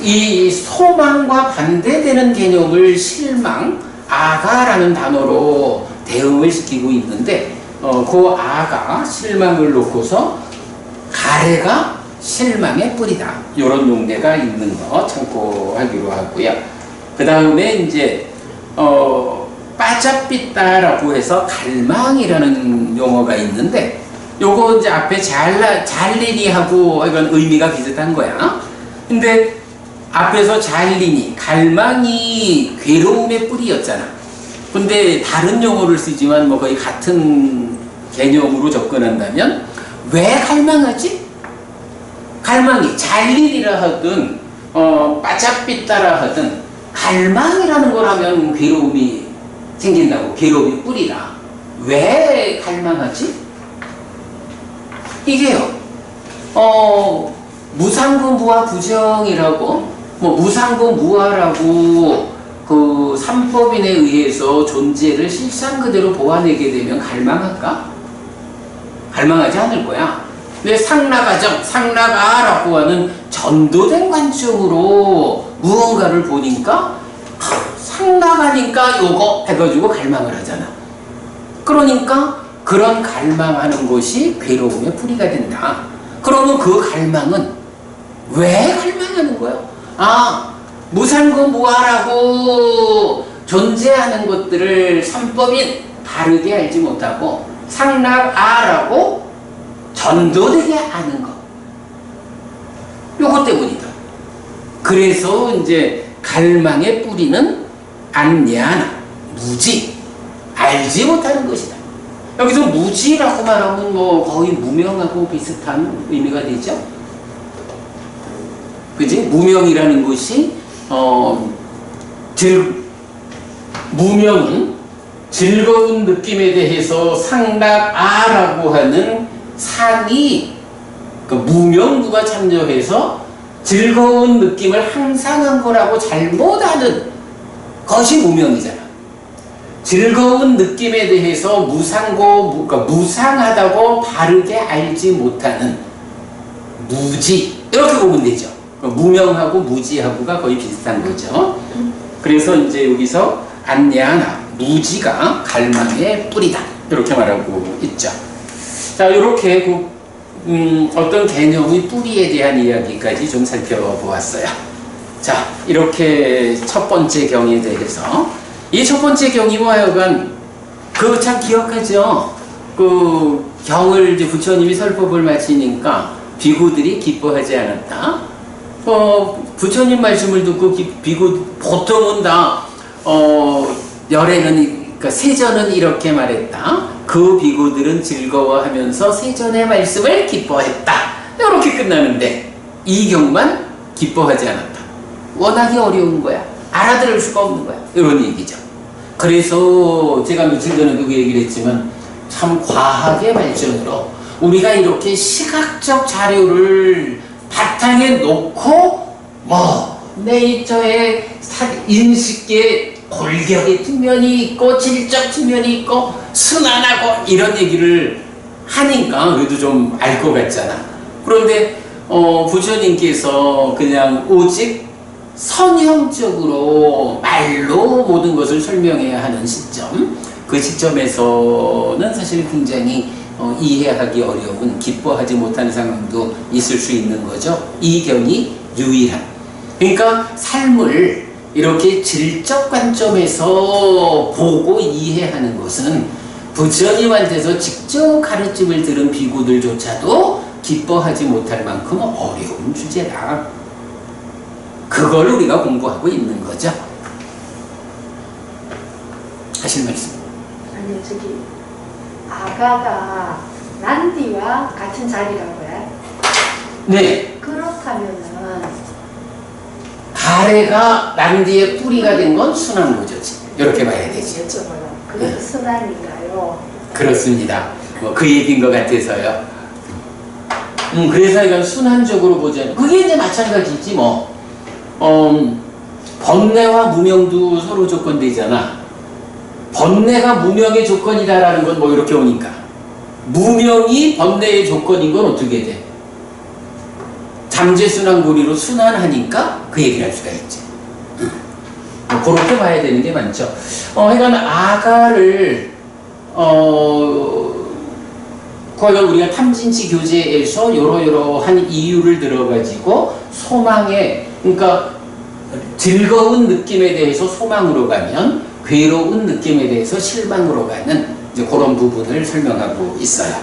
이 소망과 반대되는 개념을 실망, 아가라는 단어로 대응을 시키고 있는데 그 아가, 실망을 놓고서 가래가 실망의 뿌리다. 이런 용례가 있는 거 참고하기로 하고요. 그 다음에 이제 빠짝빛다라고 해서 갈망이라는 용어가 있는데 요거 이제 앞에 잘리니하고 이건 의미가 비슷한 거야. 근데 앞에서 잘리니, 갈망이 괴로움의 뿌리였잖아. 근데 다른 용어를 쓰지만 뭐 거의 같은 개념으로 접근한다면 왜 갈망하지? 갈망이 잘리니라 하든 빠짝빛다라 하든 갈망이라는 걸 하면 괴로움이 생긴다고. 괴로움이 뿌리다. 왜 갈망하지? 이게요. 무상고무화 부정이라고, 뭐 무상고무화라고 그 삼법인에 의해서 존재를 실상 그대로 보아내게 되면 갈망할까? 갈망하지 않을 거야. 근데 상라가정, 상라가라고 하는 전도된 관점으로 무언가를 보니까 상라가니까 요거 해가지고 갈망을 하잖아. 그러니까 그런 갈망하는 것이 괴로움의 뿌리가 된다. 그러면 그 갈망은 왜 갈망하는 거예요? 무상고무화라고 존재하는 것들을 삼법인 바르게 알지 못하고 상락아라고 전도되게 아는 것. 요것 때문이다. 그래서 이제 갈망의 뿌리는 안냐나, 무지, 알지 못하는 것이다. 여기서 무지라고 말하면 뭐 거의 무명하고 비슷한 의미가 되죠. 그지? 무명이라는 것이 무명은 즐거운 느낌에 대해서 상락아라고 하는 상이 그 무명부가 참여해서 즐거운 느낌을 항상 한 거라고 잘못하는 것이 무명이잖아. 즐거운 느낌에 대해서 그러니까 무상하다고 바르게 알지 못하는 무지, 이렇게 보면 되죠. 무명하고 무지하고가 거의 비슷한 거죠. 그래서 이제 여기서 안냐나, 무지가 갈망의 뿌리다, 이렇게 말하고 있죠. 자, 이렇게 어떤 개념의 뿌리에 대한 이야기까지 좀 살펴보았어요. 자, 이렇게 첫 번째 경에 대해서, 이 첫 번째 경이 뭐하여간 그거 참 기억하죠? 그 경을 이제 부처님이 설법을 마치니까 비구들이 기뻐하지 않았다. 부처님 말씀을 듣고 비구 보통은 다 열애는, 그러니까 세전은 이렇게 말했다. 그 비구들은 즐거워하면서 세전의 말씀을 기뻐했다. 이렇게 끝나는데 이 경만 기뻐하지 않았다. 워낙에 어려운 거야. 알아들을 수가 없는 거야. 이런 얘기죠. 그래서 제가 며칠 전에도 그 얘기를 했지만 참 과학의 발전으로 우리가 이렇게 시각적 자료를 바탕에 놓고 네이처의 인식의 골격의 측면이 있고 질적 측면이 있고 순환하고 이런 얘기를 하니까 그래도 좀 알 것 같잖아. 그런데 부처님께서 그냥 오직 선형적으로 말로 모든 것을 설명해야 하는 시점, 그 시점에서는 사실 굉장히 이해하기 어려운, 기뻐하지 못하는 상황도 있을 수 있는 거죠. 이 경이 유일한. 그러니까 삶을 이렇게 질적 관점에서 보고 이해하는 것은 부처님한테서 직접 가르침을 들은 비구들조차도 기뻐하지 못할 만큼 어려운 주제다. 그걸 우리가 공부하고 있는 거죠. 하실 말씀. 아니 저기 아가가 난디와 같은 자리라고요? 네. 그렇다면은 가래가 난디의 뿌리가 된 건 순환구조지. 이렇게 봐야 되지. 여쭤봐요. 그게 순환인가요? 그렇습니다. 그 얘기인 것 같아서요. 그래서 이건 순환적으로 보자면 그게 이제 마찬가지지 뭐. 번뇌와 무명도 서로 조건되잖아. 번뇌가 무명의 조건이다라는 건 뭐 이렇게 오니까 무명이 번뇌의 조건인 건 어떻게 돼? 잠재순환고리로 순환하니까 그 얘기를 할 수가 있지. 그렇게 봐야 되는 게 많죠. 하여간 아가를 과연 우리가 탐진치 교재에서 여러한 이유를 들어가지고 소망에, 그러니까 즐거운 느낌에 대해서 소망으로 가면 괴로운 느낌에 대해서 실망으로 가는 이제 그런 부분을 설명하고 있어요.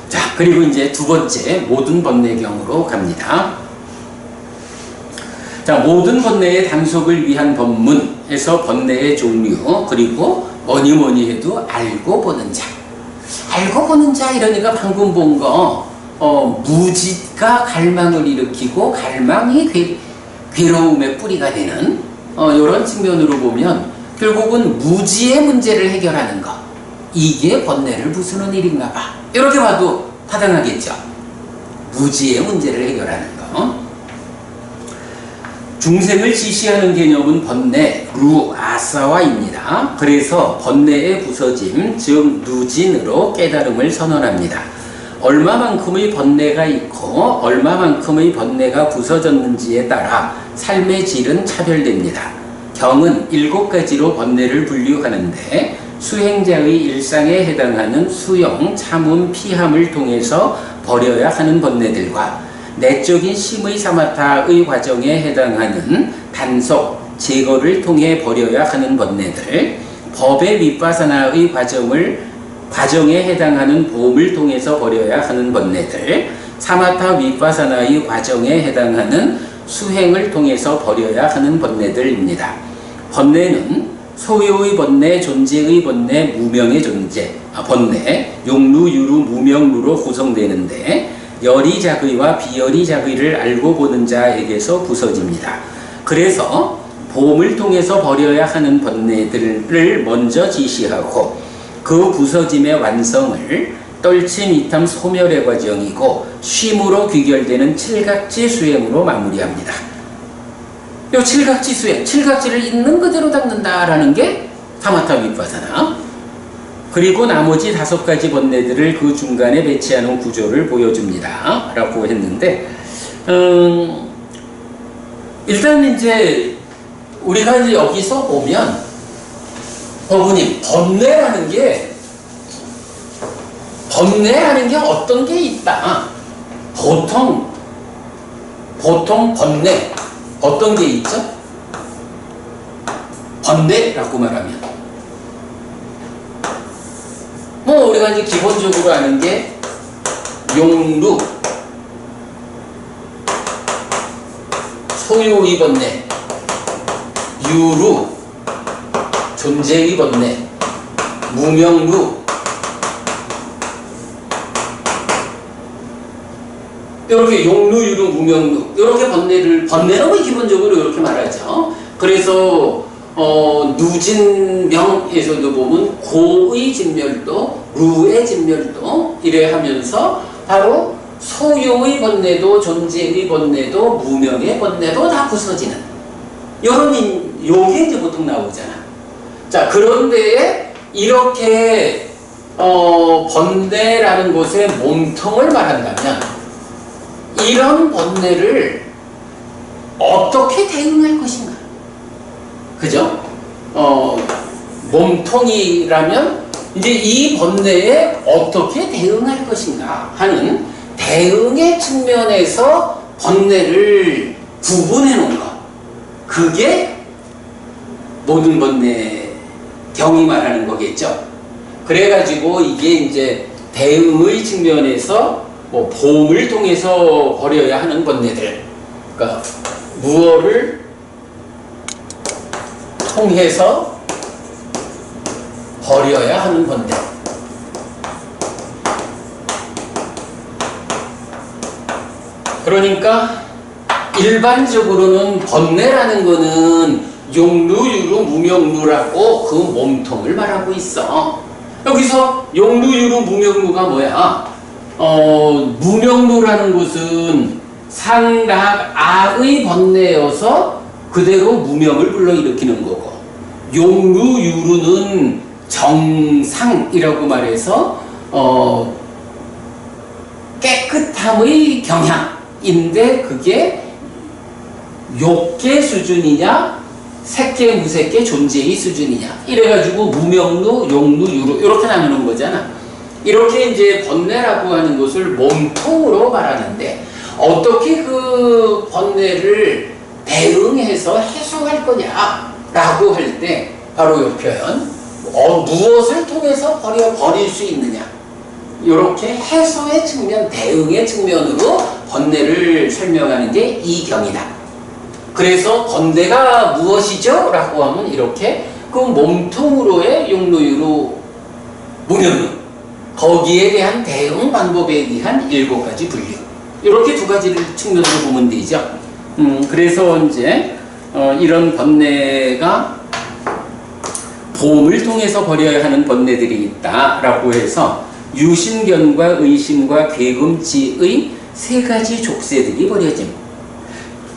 자, 그리고 이제 두 번째 모든 번뇌경으로 갑니다. 자, 모든 번뇌의 단속을 위한 법문에서 번뇌의 종류, 그리고 뭐니 해도 알고 보는 자. 알고 보는 자 이러니까 방금 본 거, 무지가 갈망을 일으키고 갈망이 괴로움의 뿌리가 되는 이런 측면으로 보면 결국은 무지의 문제를 해결하는 것, 이게 번뇌를 부수는 일인가 봐. 이렇게 봐도 타당하겠죠. 무지의 문제를 해결하는 것. 중생을 지시하는 개념은 번뇌, 루, 아사와입니다. 그래서 번뇌의 부서짐, 즉 누진으로 깨달음을 선언합니다. 얼마만큼의 번뇌가 있고 얼마만큼의 번뇌가 부서졌는지에 따라 삶의 질은 차별됩니다. 경은 7가지로 번뇌를 분류하는데 수행자의 일상에 해당하는 수용, 참음, 피함을 통해서 버려야 하는 번뇌들과 내적인 심의 사마타의 과정에 해당하는 단속, 제거를 통해 버려야 하는 번뇌들, 법의 윗바사나의 과정에 해당하는 보험을 통해서 버려야 하는 번뇌들, 사마타 윗바사나의 과정에 해당하는 수행을 통해서 버려야 하는 번뇌들입니다. 번뇌는 소유의 번뇌, 존재의 번뇌, 무명의 번뇌, 용루, 유루, 무명루로 구성되는데 열이작의와 비열이작의를 알고 보는 자에게서 부서집니다. 그래서 보험을 통해서 버려야 하는 번뇌들을 먼저 지시하고 그 부서짐의 완성을 떨침, 이탐, 소멸의 과정이고 쉼으로 귀결되는 칠각지 수행으로 마무리합니다. 이 칠각지 수행, 칠각지를 있는 그대로 닦는다라는 게 사마타 윗바사나. 그리고 나머지 5가지 번뇌들을 그 중간에 배치하는 구조를 보여줍니다. 라고 했는데, 일단 이제 우리가 이제 여기서 보면, 법문이 번뇌라는 게 어떤 게 있다. 보통 번뇌, 어떤 게 있죠? 번뇌라고 말하면. 뭐 우리가 이제 기본적으로 아는 게 용루, 소유의 번뇌, 유루, 존재의 번뇌, 무명루, 이렇게 용루, 유루, 무명루, 이렇게 번뇌는 기본적으로 이렇게 말하죠. 그래서 누진명에서도 보면 고의 진멸도, 루의 진멸도 이래 하면서 바로 소유의 번뇌도, 존재의 번뇌도, 무명의 번뇌도 다 부서지는 요게 이제 보통 나오잖아. 자, 그런데 이렇게 번뇌라는 것의 몸통을 말한다면 이런 번뇌를 어떻게 대응할 것인가? 그죠? 몸통이라면 이제 이 번뇌에 어떻게 대응할 것인가 하는 대응의 측면에서 번뇌를 구분해 놓은 것. 그게 모든 번뇌 경이 말하는 거겠죠. 그래가지고 이게 이제 대응의 측면에서 뭐 보험을 통해서 버려야 하는 번뇌들. 그러니까 무엇을 통해서 버려야 하는 번뇌. 그러니까 일반적으로는 번뇌라는 거는 용루, 유루, 무명루라고 그 몸통을 말하고 있어. 여기서 용루, 유루, 무명루가 뭐야? 무명루라는 것은 상락, 악의 번뇌여서 그대로 무명을 불러일으키는 거고, 용루유루는 정상이라고 말해서 깨끗함의 경향인데 그게 욕계 수준이냐 색계 무색계 존재의 수준이냐 이래가지고 무명루, 용루, 유루 이렇게 나누는 거잖아. 이렇게 이제 번뇌라고 하는 것을 몸통으로 말하는데 어떻게 그 번뇌를 대응해서 해소할 거냐라고 할 때 바로 이 표현 무엇을 통해서 버릴 수 있느냐 이렇게 해소의 측면, 대응의 측면으로 번뇌를 설명하는 게 이 경이다. 그래서 번뇌가 무엇이죠? 라고 하면 이렇게 그 몸통으로의 용루유루 무명루 거기에 대한 대응 방법에 의한 7가지 분류 이렇게 2가지를 측면으로 보면 되죠. 그래서 이제 이런 번뇌가 봄을 통해서 버려야 하는 번뇌들이 있다라고 해서 유신견과 의심과 괴금지의 3가지 족쇄들이 버려짐.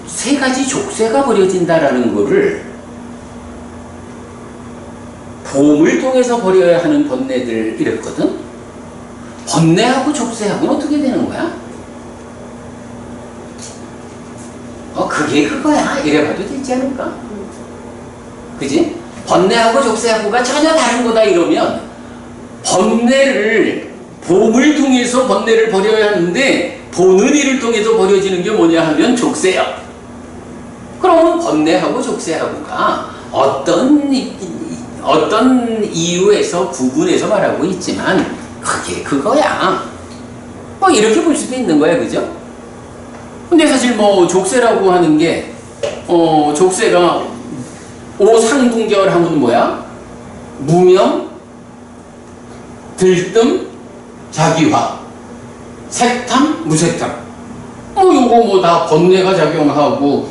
3가지 족쇄가 버려진다라는 거를 봄을 통해서 버려야 하는 번뇌들 이랬거든. 번뇌하고 족쇄하고는 어떻게 되는 거야? 그게 그거야. 이래봐도 되지 않을까? 그지? 번뇌하고 족쇄하고가 전혀 다른 거다 이러면 번뇌를 봄을 통해서 번뇌를 버려야 하는데 보는 이를 통해서 버려지는 게 뭐냐 하면 족쇄야. 그러면 번뇌하고 족쇄하고가 어떤 이유에서 구분해서 말하고 있지만 그게 그거야. 뭐 이렇게 볼 수도 있는 거야, 그죠? 근데 사실 뭐 족쇄라고 하는 게 족쇄가 오상분결 하면 뭐야? 무명, 들뜸, 자기화, 색탐, 무색탐. 요거 뭐 다 번뇌가 작용하고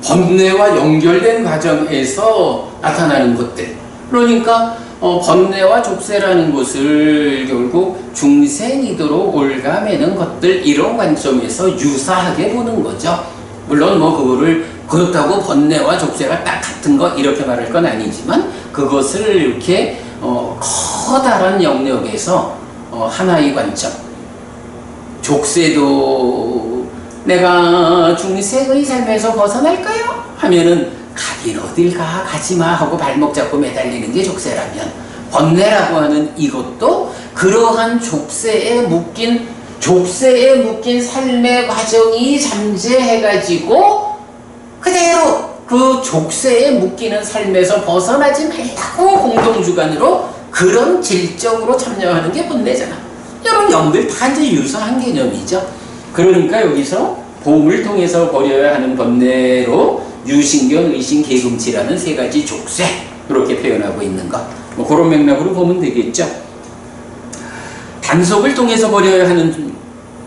번뇌와 연결된 과정에서 나타나는 것들. 그러니까 번뇌와 족쇄라는 것을 결국 중생이도록 올가매는 것들 이런 관점에서 유사하게 보는 거죠. 물론 뭐 그거를 그렇다고 번뇌와 족쇄가 딱 같은 거 이렇게 말할 건 아니지만 그것을 이렇게 커다란 영역에서 하나의 관점. 족쇄도 내가 중생의 삶에서 벗어날까요? 하면은 가긴 어딜 가지마 하고 발목 잡고 매달리는 게 족쇄라면 번뇌라고 하는 이것도 그러한 족쇄에 묶인 삶의 과정이 잠재해가지고 그대로 그 족쇄에 묶이는 삶에서 벗어나지 말라고 공동주관으로 그런 질적으로 참여하는 게 번뇌잖아. 이런 영들 다 이제 유사한 개념이죠. 그러니까 여기서 봄을 통해서 버려야 하는 번뇌로 유신견, 의신, 계금치라는 3가지 족쇄 이렇게 표현하고 있는 것. 뭐 그런 맥락으로 보면 되겠죠. 단속을 통해서 버려야 하는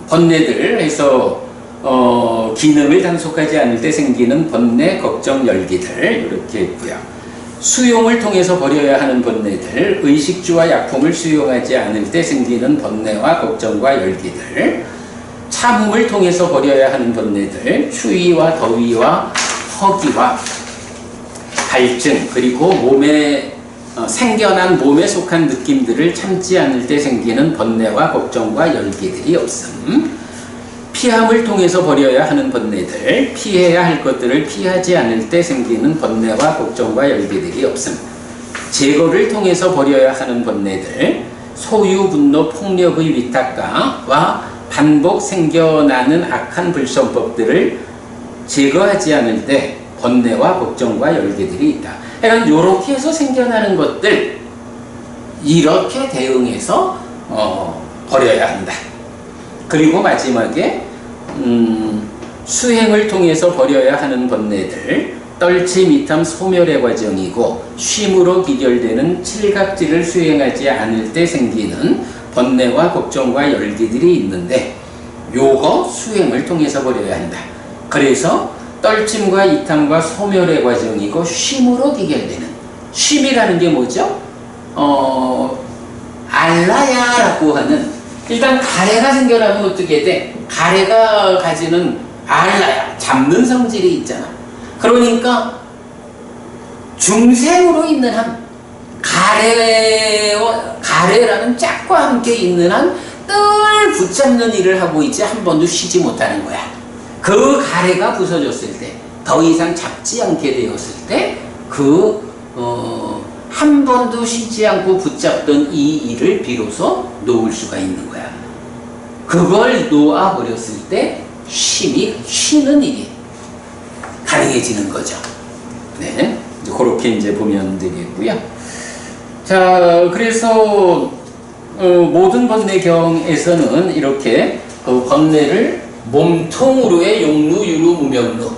번뇌들 해서 기능을 단속하지 않을 때 생기는 번뇌, 걱정, 열기들 이렇게 있고요. 수용을 통해서 버려야 하는 번뇌들, 의식주와 약품을 수용하지 않을 때 생기는 번뇌와 걱정과 열기들, 참음을 통해서 버려야 하는 번뇌들, 추위와 더위와 허기와 갈증, 그리고 몸에 생겨난 몸에 속한 느낌들을 참지 않을 때 생기는 번뇌와 걱정과 열기들이 없음. 피함을 통해서 버려야 하는 번뇌들, 피해야 할 것들을 피하지 않을 때 생기는 번뇌와 걱정과 열기들이 없음. 제거를 통해서 버려야 하는 번뇌들, 소유, 분노, 폭력의 위탁과와 반복 생겨나는 악한 불성법들을 제거하지 않을 때 번뇌와 걱정과 열기들이 있다. 그러니까 이렇게 해서 생겨나는 것들 이렇게 대응해서 버려야 한다. 그리고 마지막에 수행을 통해서 버려야 하는 번뇌들, 떨침, 이탐, 소멸의 과정이고 쉼으로 기결되는 칠각지를 수행하지 않을 때 생기는 번뇌와 걱정과 열기들이 있는데 요거 수행을 통해서 버려야 한다. 그래서 떨침과 이탐과 소멸의 과정이고 쉼으로 기결되는, 쉼이라는 게 뭐죠? 알라야라고 하는, 일단 가래가 생겨나면 어떻게 돼? 가래가 가지는 알라야, 잡는 성질이 있잖아. 그러니까 중생으로 있는 한 가래라는 짝과 함께 있는 한 늘 붙잡는 일을 하고 있지 한 번도 쉬지 못하는 거야. 그 가래가 부서졌을 때, 더 이상 잡지 않게 되었을 때, 한 번도 쉬지 않고 붙잡던 이 일을 비로소 놓을 수가 있는 거야. 그걸 놓아버렸을 때 쉬는 일이 가능해지는 거죠. 네. 그렇게 이제 보면 되겠고요. 자, 그래서 모든 번뇌경에서는 이렇게 번뇌를 몸통으로의 용루, 유루, 무명루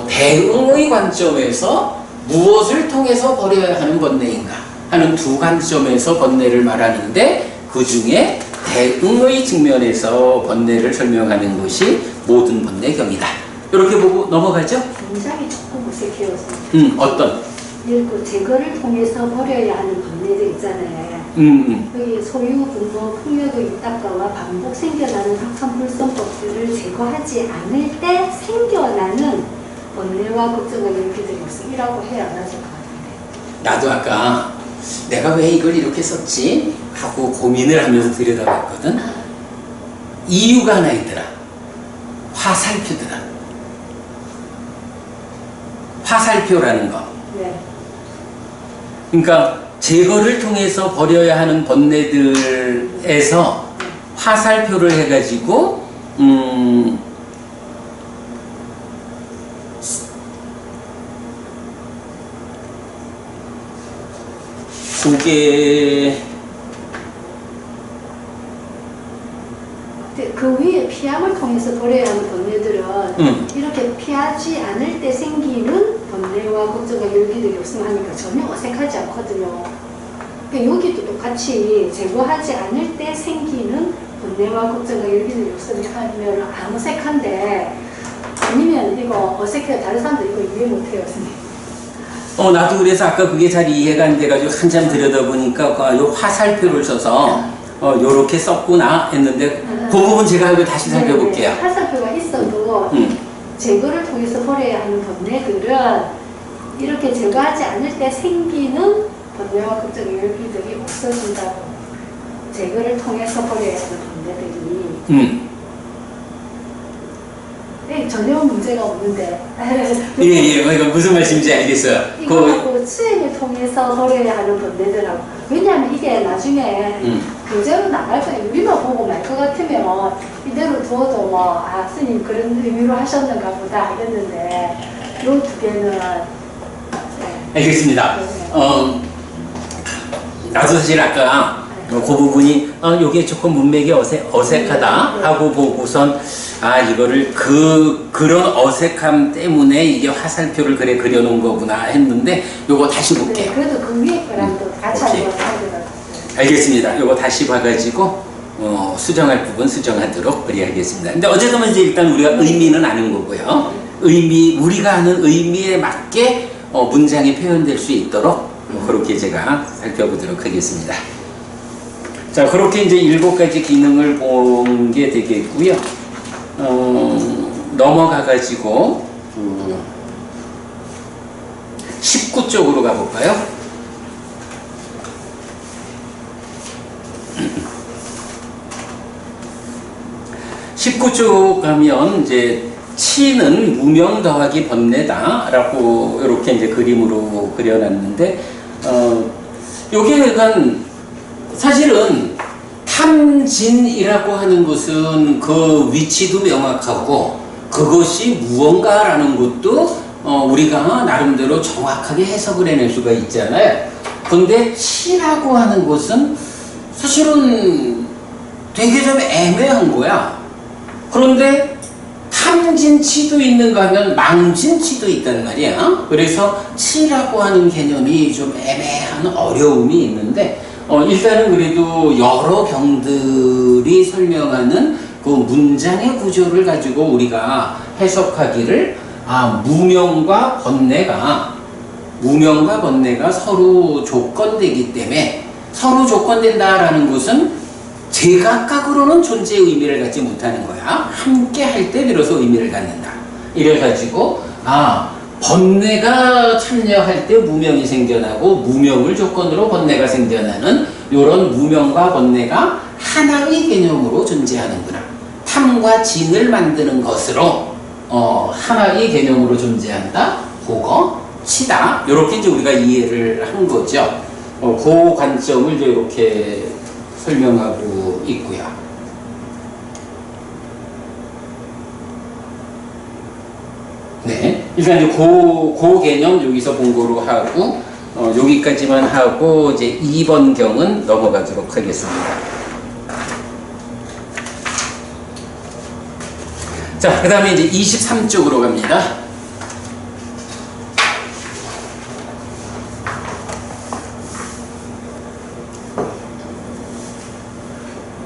대응의 관점에서 무엇을 통해서 버려야 하는 번뇌인가 하는 두 관점에서 번뇌를 말하는데 그 중에 대응의 측면에서 번뇌를 설명하는 것이 모든 번뇌경이다. 이렇게 보고 넘어가죠? 굉장히 조금 어색해요. 어떤? 그 제거를 통해서 버려야 하는 번뇌들 있잖아요. 여기 소유, 분노, 폭력의 이따가와 반복 생겨나는 확산불성법들을 제거하지 않을 때 생겨나는 번뇌와 걱정과 열기들이 없음이라고 해야 안 하실 것 같은데. 나도 아까 내가 왜 이걸 이렇게 썼지? 하고 고민을 하면서 들여다봤거든. 이유가 하나 있더라. 화살표더라. 화살표라는 거. 네. 그러니까 제거를 통해서 버려야 하는 번뇌들에서 화살표를 해가지고 그게 그 위에 피함을 통해서 버려야 하는 번뇌들은 이렇게 피하지 않을 때 생기는 번뇌와 걱정과 열기들이 없으면 하니까 전혀 어색하지 않거든요. 그러니까 여기도 똑같이 제거하지 않을 때 생기는 번뇌와 걱정과 열기들이 없으면 하면 안 어색한데 아니면 이거 어색해요. 다른 사람들 이거 이해 못해요, 선생님. 나도 그래서 아까 그게 잘 이해가 안 돼가지고 한참 들여다보니까 요 화살표를 써서 요렇게 썼구나 했는데 그 부분 제가 이거 다시 살펴볼게요. 네, 화살표가 있어도 제거를 통해서 버려야 하는 번뇌들은 이렇게 제거하지 않을 때 생기는 번뇌와 걱정, 열기들이 없어진다고. 제거를 통해서 버려야 하는 번뇌들이 네, 전혀 문제가 없는데 예, 이거 무슨 말씀인지 알겠어요. 이거하고 수행을 통해서 버려야 하는 번뇌들하고 왜냐하면 이게 나중에 교재로 나갈 거예요. 우리만 보고 말 것 같으면 이대로 두어도 스님 그런 의미로 하셨는가 보다 이랬는데 이 두 개는 네. 알겠습니다. 나도 사실 아까 그 부분이 요게 조금 문맥이 어색하다 하고 보고선 이거를 그런 어색함 때문에 이게 화살표를 그려놓은 거구나 했는데 요거 다시 볼게요. 네, 그래도 그 위에 거랑 또 같이 오케이. 한번 해야 되거든요. 알겠습니다. 요거 다시 봐가지고 수정할 부분 수정하도록 그리하겠습니다. 근데 어쨌든 이제 일단 우리가 의미는 아는 거고요. 우리가 아는 의미에 맞게 문장이 표현될 수 있도록 그렇게 제가 살펴보도록 하겠습니다. 자, 그렇게 이제 7가지 기능을 본 게 되겠고요. 넘어가가지고 19쪽으로 가볼까요? (19쪽) 가면 이제 치는 무명 더하기 번뇌다라고 이렇게 이제 그림으로 그려놨는데 요게 약간 사실은 탐진이라고 하는 것은 그 위치도 명확하고 그것이 무언가라는 것도 우리가 나름대로 정확하게 해석을 해낼 수가 있잖아요. 근데 치라고 하는 것은 사실은 되게 좀 애매한 거야. 그런데 탐진치도 있는가 하면 망진치도 있단 말이야. 그래서 치라고 하는 개념이 좀 애매한 어려움이 있는데 일단은 그래도 여러 경들이 설명하는 그 문장의 구조를 가지고 우리가 해석하기를 무명과 번뇌가 서로 조건되기 때문에 서로 조건된다라는 것은 제각각으로는 존재의 의미를 갖지 못하는 거야. 함께 할 때 비로소 의미를 갖는다. 이래가지고 번뇌가 참여할 때 무명이 생겨나고 무명을 조건으로 번뇌가 생겨나는 이런 무명과 번뇌가 하나의 개념으로 존재하는구나. 탐과 진을 만드는 것으로 하나의 개념으로 존재한다. 그거 치다. 이렇게 이제 우리가 이해를 한 거죠. 그 관점을 이제 이렇게 설명하고 있고요. 네, 일단 이제 그 개념 여기서 본고로 하고 여기까지만 하고 이제 2번 경은 넘어가도록 하겠습니다. 자, 그 다음에 이제 23쪽으로 갑니다.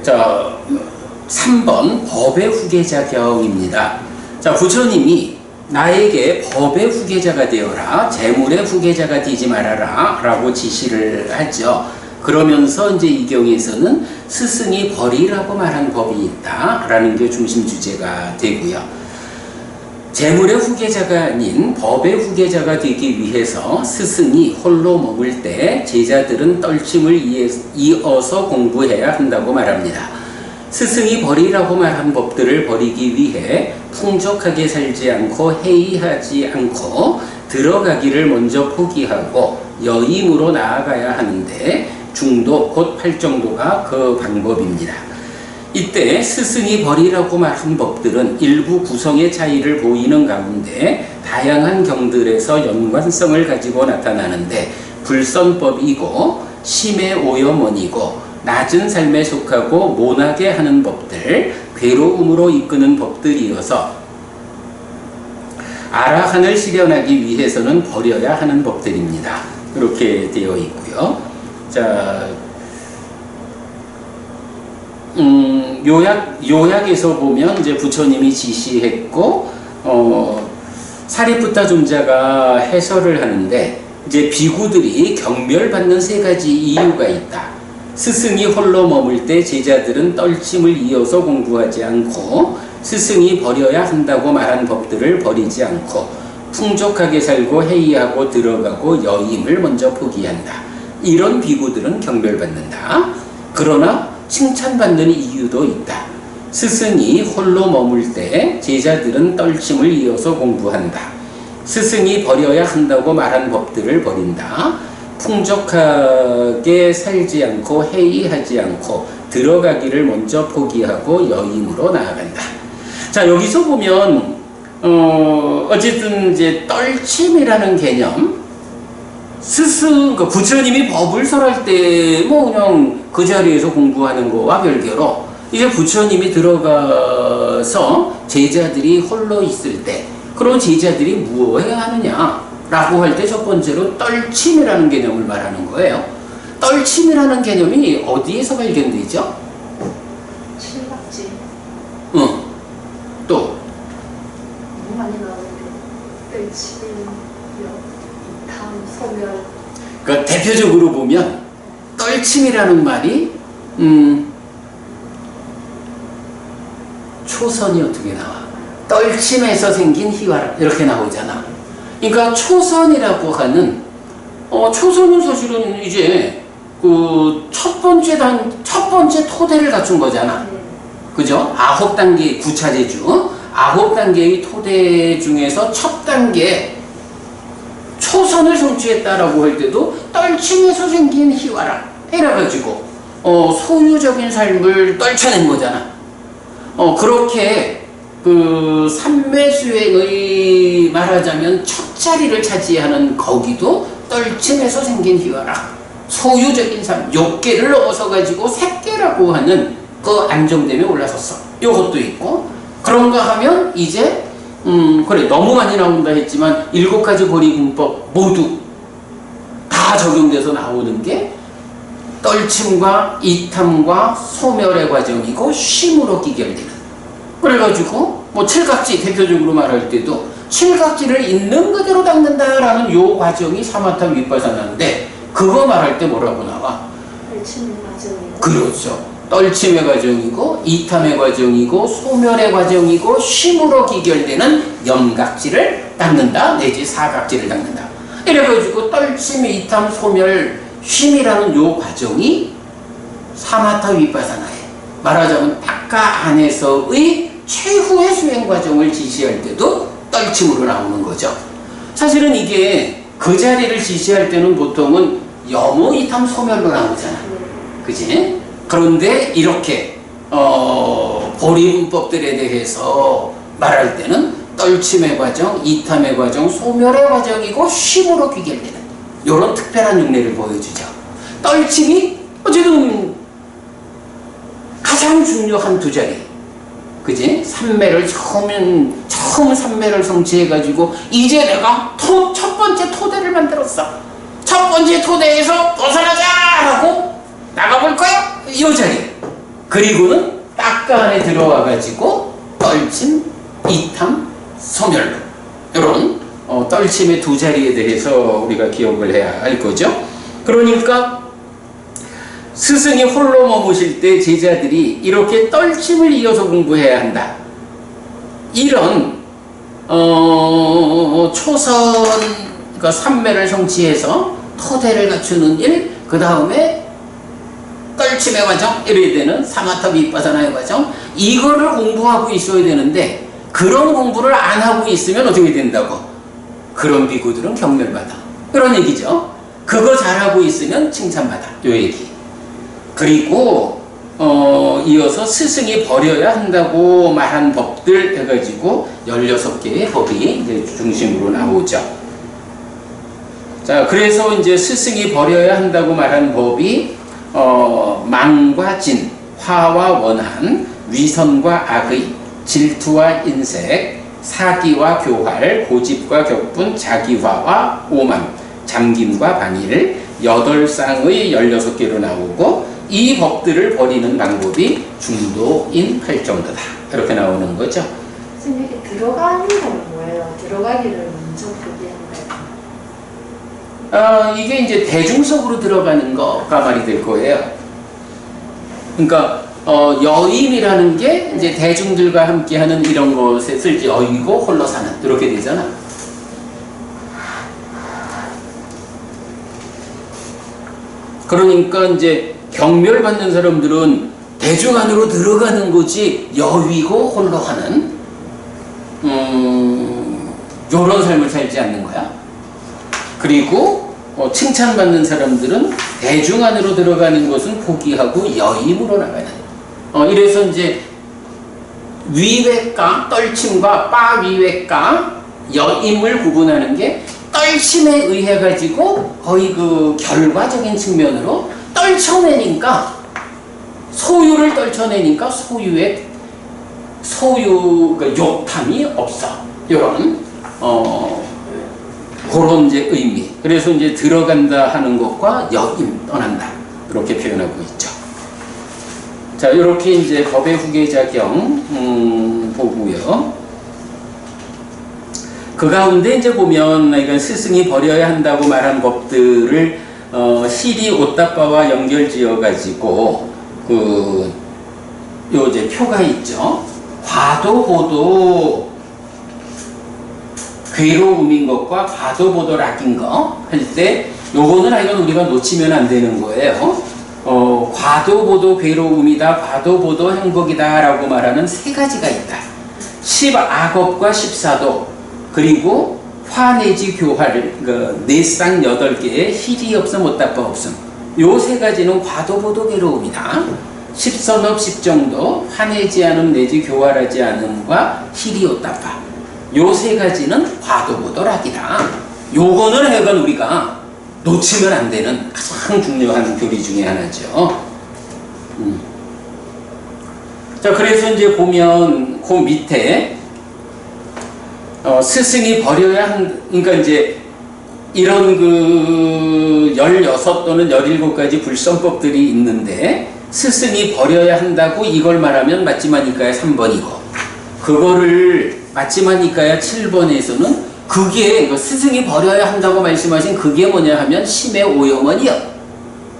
자, 3번 법의 후계자경입니다. 자, 부처님이 나에게 법의 후계자가 되어라, 재물의 후계자가 되지 말아라 라고 지시를 하죠. 그러면서 이제 이 경에서는 스승이 벌이라고 말한 법이 있다 라는 게 중심 주제가 되고요. 재물의 후계자가 아닌 법의 후계자가 되기 위해서 스승이 홀로 머물 때 제자들은 떨침을 이어서 공부해야 한다고 말합니다. 스승이 버리라고 말한 법들을 버리기 위해 풍족하게 살지 않고 해이하지 않고 들어가기를 먼저 포기하고 여임으로 나아가야 하는데 중도 곧 팔정도가 그 방법입니다. 이때 스승이 버리라고 말한 법들은 일부 구성의 차이를 보이는 가운데 다양한 경들에서 연관성을 가지고 나타나는데 불선법이고 심의 오염원이고 낮은 삶에 속하고 모나게 하는 법들, 괴로움으로 이끄는 법들이어서 아라한을 실현하기 위해서는 버려야 하는 법들입니다. 이렇게 되어 있고요. 자, 요약에서 보면 이제 부처님이 지시했고, 사리푸타 존자가 해설을 하는데, 이제 비구들이 경멸받는 세 가지 이유가 있다. 스승이 홀로 머물 때 제자들은 떨침을 이어서 공부하지 않고, 스승이 버려야 한다고 말한 법들을 버리지 않고, 풍족하게 살고 해이하고 들어가고 여임을 먼저 포기한다. 이런 비구들은 경멸받는다. 그러나 칭찬받는 이유도 있다. 스승이 홀로 머물 때 제자들은 떨침을 이어서 공부한다. 스승이 버려야 한다고 말한 법들을 버린다. 풍족하게 살지 않고 해이하지 않고 들어가기를 먼저 포기하고 여임으로 나아간다. 자, 여기서 보면 어쨌든 이제 떨침이라는 개념, 스승, 그 부처님이 법을 설할 때 뭐 그냥 그 자리에서 공부하는 거와 별개로 이제 부처님이 들어가서 제자들이 홀로 있을 때 그런 제자들이 무엇해야 하느냐 라고 할 때 첫 번째로 떨침이라는 개념을 말하는 거예요. 떨침이라는 개념이 어디에서 발견되죠? 칠박지. 또 너무 많이 나오는데 떨침, 탐, 소멸. 그러니까 대표적으로 보면 떨침이라는 말이 초선이 어떻게 나와? 떨침에서 생긴 희화라 이렇게 나오잖아. 그러니까 초선이라고 하는 초선은 사실은 이제 그 첫 번째 토대를 갖춘 거잖아. 그죠? 9단계 구차제 중 9단계의 토대 중에서 첫 단계 초선을 성취했다라고 할 때도 떨침에서 생긴 희화라 이래가지고 소유적인 삶을 떨쳐낸 거잖아. 그렇게 그 삼매수행의 말하자면 첫 자리를 차지하는 거기도 떨침에서 생긴 희화라. 소유적인 삶, 욕계를 넘어서 가지고 색계라고 하는 그 안정됨에 올라섰어. 요것도 있고, 그런가 하면 이제 그래 너무 많이 나온다 했지만 7가지 보리군법 모두 다 적용돼서 나오는 게 떨침과 이탐과 소멸의 과정이고 쉼으로 기결되는. 그래가지고 뭐 칠각지 대표적으로 말할 때도 칠각지를 있는 그대로 닦는다라는 요 과정이 사마타 윗바사나인데 그거 말할 때 뭐라고 나와? 떨침 과정이요. 그렇죠. 떨침의 과정이고 이탐의 과정이고 소멸의 과정이고 쉼으로 기결되는 염각지를 닦는다 내지 사각지를 닦는다. 이래가지고 떨침, 이탐, 소멸, 쉼이라는 요 과정이 사마타 위파사나에 말하자면 다카 안에서의 최후의 수행 과정을 지시할 때도 떨침으로 나오는 거죠. 사실은 이게 그 자리를 지시할 때는 보통은 염무, 이탐, 소멸로 나오잖아. 그지? 그런데 이렇게 보리문법들에 대해서 말할 때는 떨침의 과정, 이탐의 과정, 소멸의 과정이고 쉼으로 귀결되는 이런 특별한 흉내를 보여주죠. 떨침이 어쨌든 가장 중요한 두 자리, 그지? 삼매를 처음 삼매를 성취해가지고 이제 내가 첫 번째 토대를 만들었어. 첫 번째 토대에서 벗어나자 하고 나가볼 거야. 이 자리. 그리고는 딱가 안에 들어와가지고 떨침, 이탐, 소멸 이런 떨침의 두 자리에 대해서 우리가 기억을 해야 할 거죠. 그러니까 스승이 홀로 머무실 때 제자들이 이렇게 떨침을 이어서 공부해야 한다. 이런 초선 그러니까 삼매를 성취해서 토대를 갖추는 일, 그 다음에 떨침의 과정, 이래야 되는 사마타 비파사나의 과정, 이거를 공부하고 있어야 되는데 그런 공부를 안 하고 있으면 어떻게 된다고? 그런 비구들은 경멸받아. 그런 얘기죠. 그거 잘하고 있으면 칭찬받아. 요 얘기. 그리고 이어서 스승이 버려야 한다고 말한 법들 해가지고 16개의 법이 이제 중심으로 나오죠. 자, 그래서 이제 스승이 버려야 한다고 말한 법이 망과 진, 화와 원한, 위선과 악의, 질투와 인색, 사기와 교활, 고집과 격분, 자기화와 오만, 잠김과 반일, 8쌍의 16개로 나오고 이 법들을 버리는 방법이 중도인 팔정도다. 이렇게 나오는 거죠. 선생님, 이게 들어가는 건 뭐예요? 들어가기를 먼저 포기한 거예요? 이게 이제 대중적으로 들어가는 거가 말이 될 거예요. 그러니까 여임이라는 게 이제 대중들과 함께하는 이런 것을 여이고 홀로 사는 이렇게 되잖아. 그러니까 이제 경멸받는 사람들은 대중 안으로 들어가는 거지 여위고 홀로 하는 요런 삶을 살지 않는 거야. 그리고 칭찬받는 사람들은 대중 안으로 들어가는 것은 포기하고 여임으로 나가는. 이래서 이제 위외가 떨침과 빠위외가 여임을 구분하는 게 떨침에 의해 가지고 거의 그 결과적인 측면으로 떨쳐내니까 소유를 떨쳐내니까 소유의 그러니까 욕탐이 없어. 이런 그런 이제 의미. 그래서 이제 들어간다 하는 것과 여임 떠난다 이렇게 표현하고 있죠. 자, 이렇게 이제 법의 후계자경 보고요. 그 가운데 이제 보면 이건 스승이 버려야 한다고 말한 법들을 시리 오따빠와 연결지어 가지고 요 이제 표가 있죠. 과도보도 괴로움인 것과 과도보도 락인 거 할 때 요거는 하여간 우리가 놓치면 안 되는 거예요. 과도보도 괴로움이다, 과도보도 행복이다 라고 말하는 세 가지가 있다. 10악업과 14도, 그리고 화 내지 교화를, 네 쌍 8개의 hil이 없음, 오따빠 없음. 요 세 가지는 과도보도 괴로움이다. 10선업, 10정도, 화내지 않음 내지 교활하지 않음과 hil이 오따빠. 요 세 가지는 과도보도 락이다. 요거는 하여간 우리가 놓치면 안 되는 가장 중요한 교리 중에 하나죠. 자, 그래서 이제 보면 그 밑에 스승이 버려야 그러니까 이제 이런 그 16 또는 17가지 불성법들이 있는데 스승이 버려야 한다고 이걸 말하면 맞지마니까야 3번이고 그거를 맞지마니까야 7번에서는 그게 스승이 버려야 한다고 말씀하신 그게 뭐냐 하면 심의 오염원이요.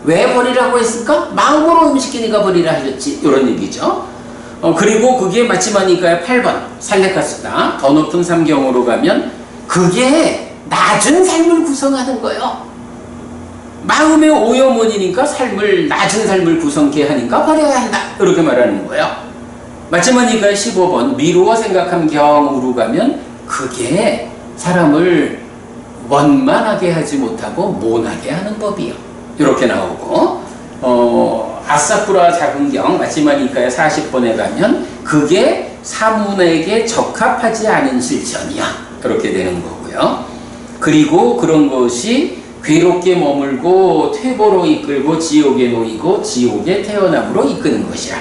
왜 버리라고 했을까? 마음으로 음식이니까 버리라 하셨지. 이런 얘기죠. 그리고 그게 마지막이니까 8번 살레카스다. 더 높은 삼경으로 가면 그게 낮은 삶을 구성하는 거예요. 마음의 오염원이니까 삶을 낮은 삶을 구성케 하니까 버려야 한다. 이렇게 말하는 거예요. 마지막이니까 15번 미루어 생각함 경으로 가면 그게 사람을 원만하게 하지 못하고 모나게 하는 법이요. 이렇게 나오고 아사쿠라 작은경 마지막이니까 40번에 가면 그게 사문에게 적합하지 않은 실천이야. 그렇게 되는 거고요. 그리고 그런 것이 괴롭게 머물고 퇴보로 이끌고 지옥에 놓이고 지옥에 태어남으로 이끄는 것이야.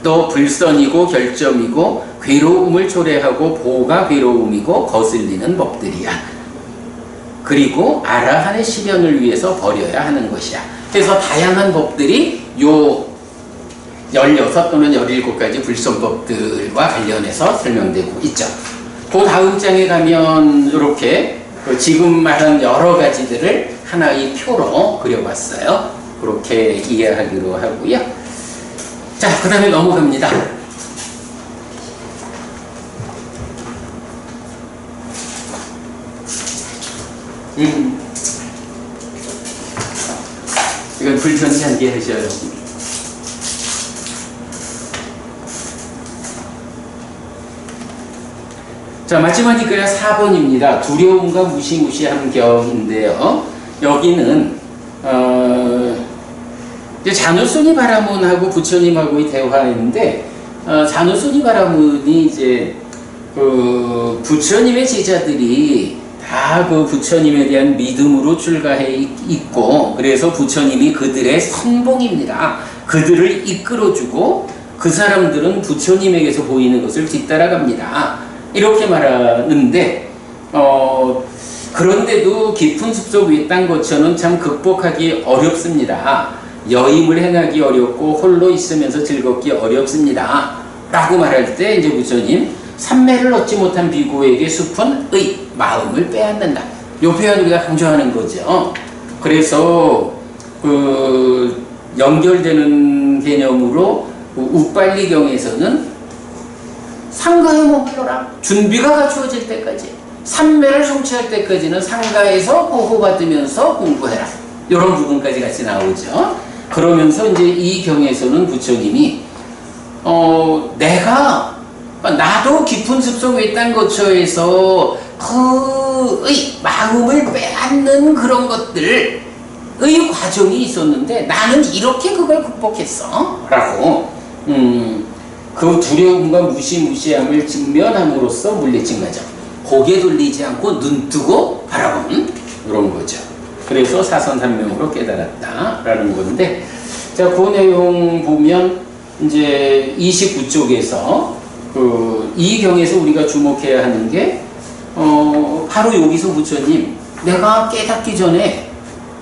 또 불선이고 결점이고 괴로움을 초래하고 보가 괴로움이고 거슬리는 법들이야. 그리고 아라한의 실현을 위해서 버려야 하는 것이야. 그래서 다양한 법들이 요 16 또는 17가지 불선법들과 관련해서 설명되고 있죠. 그 다음 장에 가면 이렇게 지금 말한 여러 가지들을 하나의 표로 그려봤어요. 그렇게 이해하기로 하고요. 자, 그 다음에 넘어갑니다. 이건 불편치 않게 하셔요. 자, 마지막이니까 4번입니다. 두려움과 무시무시한 경인데요. 여기는 이제 자누소니 바라문하고 부처님하고의 대화인데 자누소니 바라문이 이제 그 부처님의 제자들이 다 그 부처님에 대한 믿음으로 출가해 있고 그래서 부처님이 그들의 선봉입니다. 그들을 이끌어주고 그 사람들은 부처님에게서 보이는 것을 뒤따라갑니다. 이렇게 말하는데 그런데도 깊은 숲속 외딴 거처는 참 극복하기 어렵습니다. 여임을 행하기 어렵고 홀로 있으면서 즐겁기 어렵습니다. 라고 말할 때 이제 부처님 삼매를 얻지 못한 비구에게 숲은 의 마음을 빼앗는다. 이 표현 우리가 강조하는 거죠. 그래서 그 연결되는 개념으로 우빨리경에서는 상가에 머물러라. 준비가 갖추어질 때까지 삼매를 성취할 때까지는 상가에서 보호받으면서 공부해라. 이런 부분까지 같이 나오죠. 그러면서 이제 이 경에서는 부처님이 나도 깊은 숲속 외딴 거처에서 그의 마음을 빼앗는 그런 것들의 과정이 있었는데 나는 이렇게 그걸 극복했어 라고 그 두려움과 무시무시함을 직면함으로써 물리친 거죠. 고개 돌리지 않고 눈 뜨고 바라보는 이런 거죠. 그래서 사선삼명으로 깨달았다라는 건데, 자, 그 내용 보면 이제 29쪽에서 이 경에서 우리가 주목해야 하는 게 바로 여기서 부처님 내가 깨닫기 전에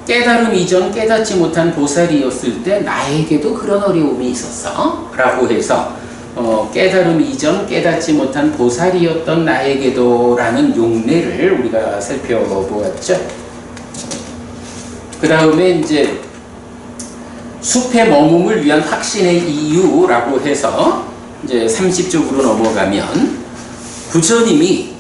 깨달음 이전 깨닫지 못한 보살이었을 때 나에게도 그런 어려움이 있었어 라고 해서 깨달음 이전 깨닫지 못한 보살이었던 나에게도 라는 용례를 우리가 살펴보았죠. 그 다음에 이제 숲에 머금을 위한 확신의 이유라고 해서 이제 30쪽으로 넘어가면 부처님이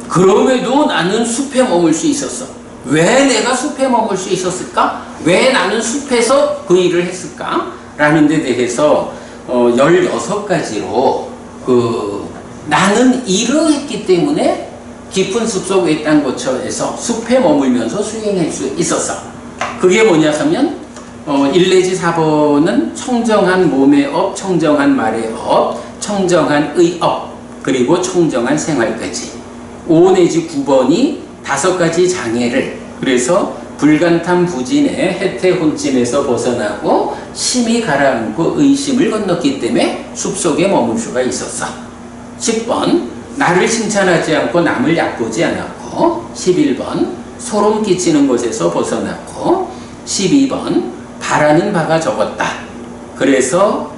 그럼에도 나는 숲에 머물 수 있었어. 왜 내가 숲에 머물 수 있었을까? 왜 나는 숲에서 그 일을 했을까? 라는 데 대해서 16가지로 나는 이러했기 때문에 깊은 숲속 외딴 거처에서 숲에 머물면서 수행할 수 있었어. 그게 뭐냐 하면 1 내지 4번은 청정한 몸의 업, 청정한 말의 업, 청정한 의 업, 그리고 청정한 생활까지 5 내지 9번이 5가지 장애를, 그래서 불간탐 부진의 해태혼침에서 벗어나고 심히 가라앉고 의심을 건넜기 때문에 숲속에 머물 수가 있었어. 10번 나를 칭찬하지 않고 남을 얕보지 않았고, 11번 소름 끼치는 곳에서 벗어났고, 12번 바라는 바가 적었다. 그래서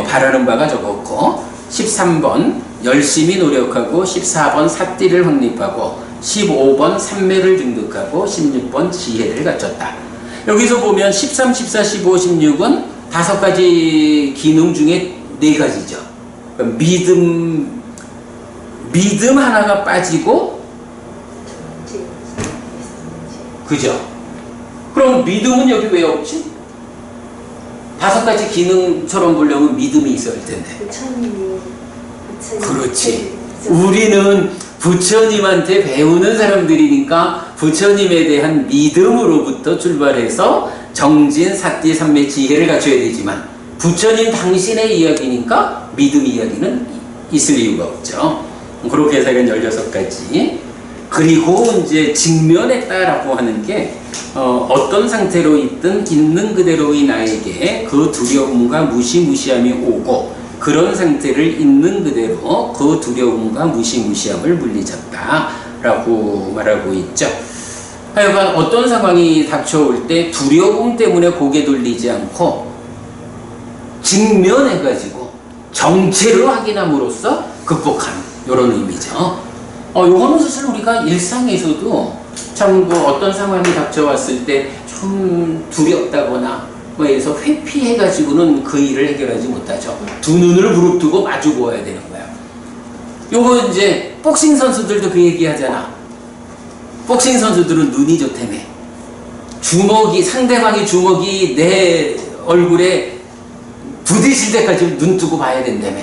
바라는 바가 적었고, 13번 열심히 노력하고, 14번 삿띠를 확립하고, 15번 삼매를 증득하고 16번 지혜를 갖췄다. 여기서 보면 13, 14, 15, 16은 5가지 기능 중에 4가지죠. 그러니까 믿음 하나가 빠지고, 그죠? 그럼 믿음은 여기 왜 없지? 5가지 기능처럼 보려면 믿음이 있어야 할 텐데. 부처님. 그렇지. 우리는 부처님한테 배우는 사람들이니까 부처님에 대한 믿음으로부터 출발해서 정진, 사띠, 삼매, 지혜를 갖춰야 되지만 부처님 당신의 이야기니까 믿음 이야기는 있을 이유가 없죠. 그렇게 해서 이건 16가지. 그리고 이제 직면했다라고 하는 게 어떤 상태로 있든 있는 그대로의 나에게 그 두려움과 무시무시함이 오고 그런 상태를 있는 그대로 그 두려움과 무시무시함을 물리쳤다라고 말하고 있죠. 하여간 어떤 상황이 닥쳐올 때 두려움 때문에 고개 돌리지 않고 직면해가지고 정체를 확인함으로써 극복하는 이런 의미죠. 요거는 사실 우리가 일상에서도 참 어떤 상황이 닥쳐왔을 때 좀 두렵다거나 뭐 해서 회피해가지고는 그 일을 해결하지 못하죠. 두 눈을 부릅뜨고 마주 보아야 되는 거야. 요거 이제 복싱 선수들도 그 얘기 하잖아. 복싱 선수들은 눈이 좋다며. 상대방의 주먹이 내 얼굴에 부딪힐 때까지 눈 뜨고 봐야 된다며.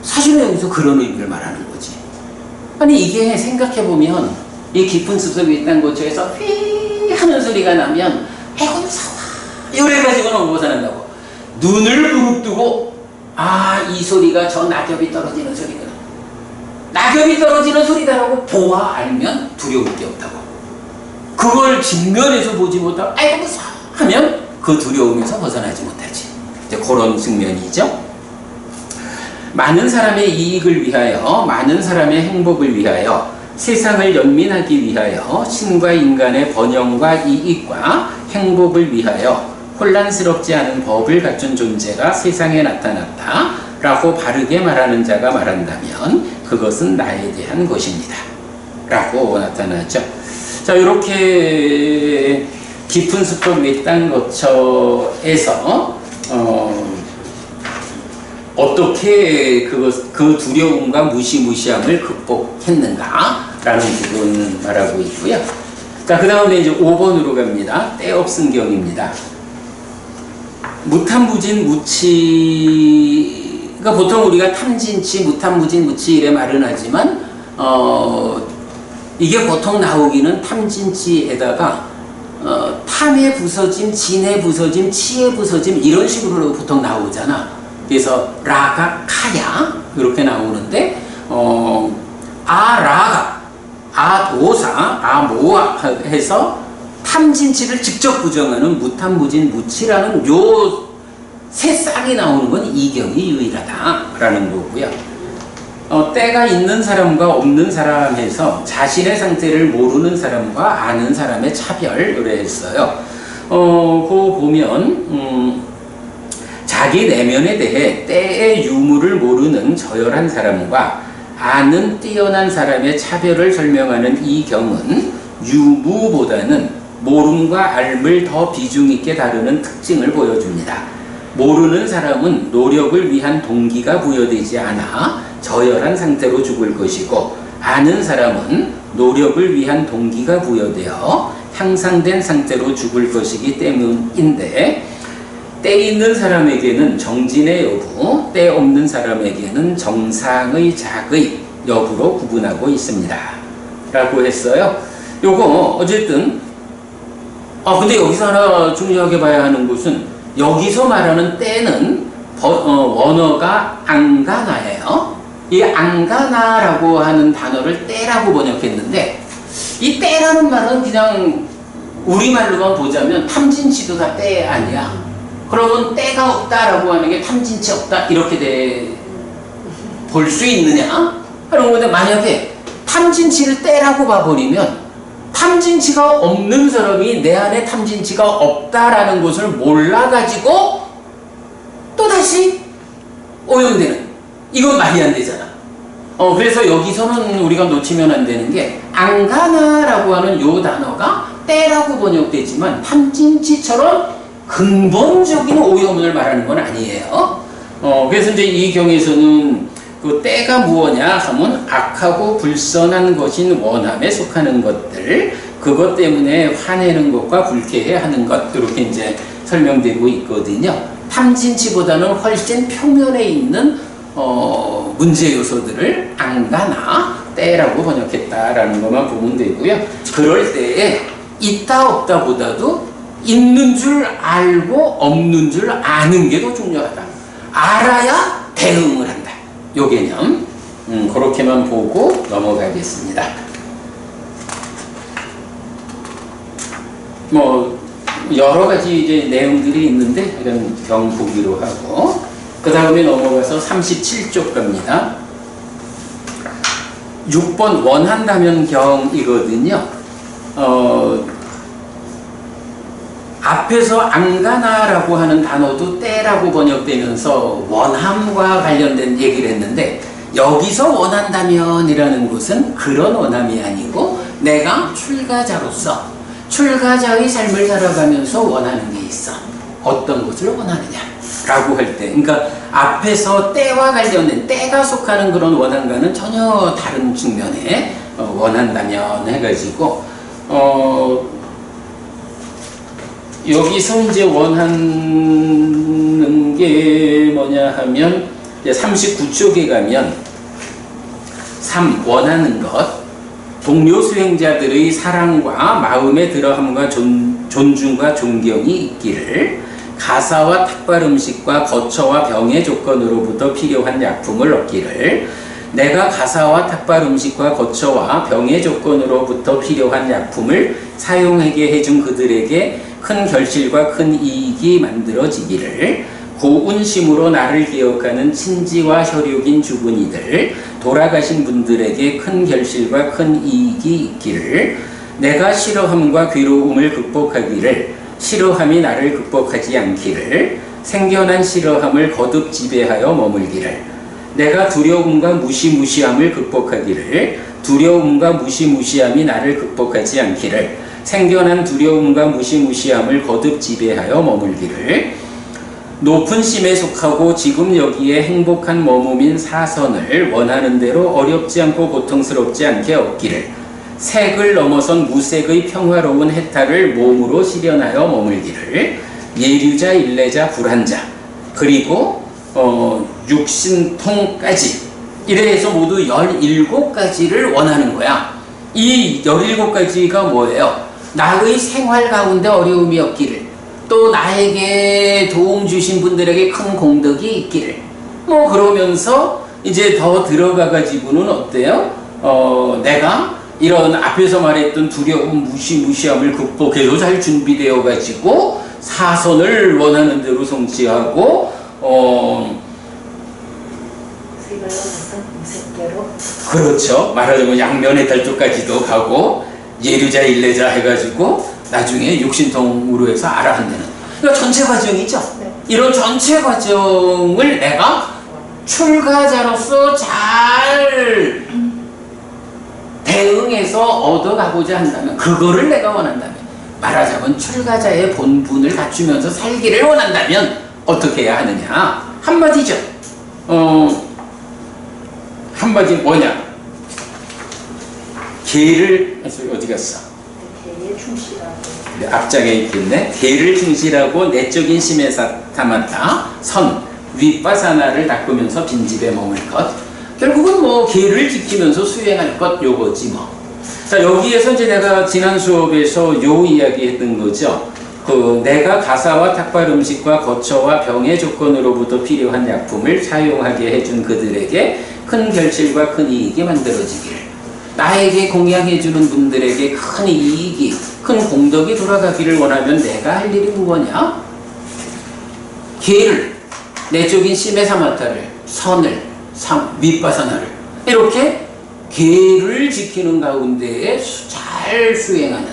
사실은 여기서 그런 의미를 말하는 거지. 아니 이게 생각해보면 이 깊은 숲속에 있다는 고초에서 휘 하는 소리가 나면 아이고 무서워 이래가지고는 못 산다고. 눈을 부릅뜨고 이 소리가 저 낙엽이 떨어지는 소리구나, 낙엽이 떨어지는 소리다라고 보아 알면 두려울 게 없다고. 그걸 직면해서 보지 못하고 아이고 무서워 하면 그 두려움에서 벗어나지 못하지. 이제 그런 측면이죠. 많은 사람의 이익을 위하여, 많은 사람의 행복을 위하여, 세상을 연민하기 위하여, 신과 인간의 번영과 이익과 행복을 위하여 혼란스럽지 않은 법을 갖춘 존재가 세상에 나타났다 라고 바르게 말하는 자가 말한다면 그것은 나에 대한 것입니다 라고 나타나죠. 자, 이렇게 깊은 숲속 외딴 거처에서 어떻게 그 두려움과 무시무시함을 극복했는가라는 부분 말하고 있고요. 자, 그 다음에 이제 5번으로 갑니다. 때없은 경입니다. 무탐무진 무치, 그러니까 보통 우리가 탐진치, 무탐무진 무치 이래 말은 하지만 이게 보통 나오기는 탐진치에다가 탐에 부서짐, 진에 부서짐, 치에 부서짐 이런 식으로 보통 나오잖아. 그래서 라가 카야 이렇게 나오는데 라가 도사 모아 해서 탐진치를 직접 부정하는 무탐무진 무치라는 요 세 쌍이 나오는 건 이 경이 유일하다라는 거고요. 때가 있는 사람과 없는 사람에서 자신의 상태를 모르는 사람과 아는 사람의 차별을 했어요. 그거 보면 자기 내면에 대해 때의 유무를 모르는 저열한 사람과 아는 뛰어난 사람의 차별을 설명하는 이 경은 유무보다는 모름과 알을 더 비중 있게 다루는 특징을 보여줍니다. 모르는 사람은 노력을 위한 동기가 부여되지 않아 저열한 상태로 죽을 것이고, 아는 사람은 노력을 위한 동기가 부여되어 향상된 상태로 죽을 것이기 때문인데, 때 있는 사람에게는 정진의 여부, 때 없는 사람에게는 정상의 작의 여부로 구분하고 있습니다 라고 했어요. 요거 어쨌든 근데 여기서 하나 중요하게 봐야 하는 것은, 여기서 말하는 때는 원어가 앙가나예요. 이 앙가나라고 하는 단어를 때라고 번역했는데, 이 때라는 말은 그냥 우리말로만 보자면 탐진치도 다 때 아니야. 그러면 때가 없다라고 하는 게 탐진치 없다 이렇게 볼 수 있느냐? 그런 건데, 만약에 탐진치를 때라고 봐버리면 탐진치가 없는 사람이 내 안에 탐진치가 없다라는 것을 몰라가지고 또다시 오염되는, 이건 말이 안 되잖아. 그래서 여기서는 우리가 놓치면 안 되는 게 안가나라고 하는 요 단어가 때라고 번역되지만 탐진치처럼 근본적인 오염을 말하는 건 아니에요. 그래서 이제 이 경에서는 그 때가 무엇냐 하면 악하고 불선한 것인 원함에 속하는 것들, 그것 때문에 화내는 것과 불쾌해하는 것, 이렇게 이제 설명되고 있거든요. 탐진치보다는 훨씬 표면에 있는 문제 요소들을 안가나 때라고 번역했다라는 것만 보면 되고요. 그럴 때에 있다 없다 보다도 있는 줄 알고 없는 줄 아는 게 더 중요하다. 알아야 대응을 한다. 요 개념 그렇게만 보고 넘어가겠습니다. 뭐 여러 가지 이제 내용들이 있는데 이런 경 보기로 하고 그 다음에 넘어가서 37쪽 갑니다. 6번 원한다면 경이거든요. 앞에서 안가나라고 하는 단어도 때라고 번역되면서 원함과 관련된 얘기를 했는데 여기서 원한다면이라는 것은 그런 원함이 아니고 내가 출가자로서 출가자의 삶을 살아가면서 원하는 게 있어. 어떤 것을 원하느냐 라고 할 때, 그러니까 앞에서 때와 관련된 때가 속하는 그런 원한과는 전혀 다른 측면에 원한다면 해가지고 여기서 이제 원하는 게 뭐냐 하면 39쪽에 가면 3. 원하는 것, 동료 수행자들의 사랑과 마음에 들어함과 존중과 존경이 있기를, 가사와 탁발 음식과 거처와 병의 조건으로부터 필요한 약품을 얻기를, 내가 가사와 탁발 음식과 거처와 병의 조건으로부터 필요한 약품을 사용하게 해준 그들에게 큰 결실과 큰 이익이 만들어지기를, 고운심으로 나를 기억하는 친지와 혈육인 주분이들, 돌아가신 분들에게 큰 결실과 큰 이익이 있기를, 내가 싫어함과 괴로움을 극복하기를, 싫어함이 나를 극복하지 않기를, 생겨난 싫어함을 거듭 지배하여 머물기를, 내가 두려움과 무시무시함을 극복하기를, 두려움과 무시무시함이 나를 극복하지 않기를, 생겨난 두려움과 무시무시함을 거듭 지배하여 머물기를, 높은 심에 속하고 지금 여기에 행복한 머무민 사선을 원하는 대로 어렵지 않고 고통스럽지 않게 얻기를, 색을 넘어선 무색의 평화로운 해탈을 몸으로 실현하여 머물기를, 예류자, 일례자, 불한자, 그리고 육신통까지, 이래서 모두 17가지를 원하는 거야. 이 17가지가 뭐예요? 나의 생활 가운데 어려움이 없기를, 또 나에게 도움 주신 분들에게 큰 공덕이 있기를, 뭐 그러면서 이제 더 들어가 가지고는 어때요? 내가 이런 앞에서 말했던 두려움, 무시무시함을 극복해서 잘 준비되어 가지고 사선을 원하는 대로 성취하고 그렇죠. 말하자면 양면의 달쪽까지도 가고 예류자 일례자 해가지고 나중에 육신통으로 해서 알아한다는, 그러니까 전체 과정이죠. 네. 이런 전체 과정을 내가 출가자로서 잘 대응해서 얻어가고자 한다면, 그거를 내가 원한다면, 말하자면 출가자의 본분을 갖추면서 살기를 원한다면 어떻게 해야 하느냐? 한마디죠. 한마디 뭐냐? 계를, 어디 갔어? 개에 충실하고. 네, 앞장에 있겠네. 계를 충실하고 내적인 심에 담았다. 선, 윗바사나를 닦으면서 빈집에 머물 것. 결국은 뭐 계를 지키면서 수행할 것, 요거지 뭐. 자, 여기에서 이제 내가 지난 수업에서 요 이야기 했던 거죠. 내가 가사와 탁발 음식과 거처와 병의 조건으로부터 필요한 약품을 사용하게 해준 그들에게 큰 결실과 큰 이익이 만들어지기를, 나에게 공양해주는 분들에게 큰 이익이, 큰 공덕이 돌아가기를 원하면 내가 할 일이 무엇이냐? 계를, 내적인 심의 사마타를, 선을, 윗바사나를, 이렇게 계를 지키는 가운데에 잘 수행하는,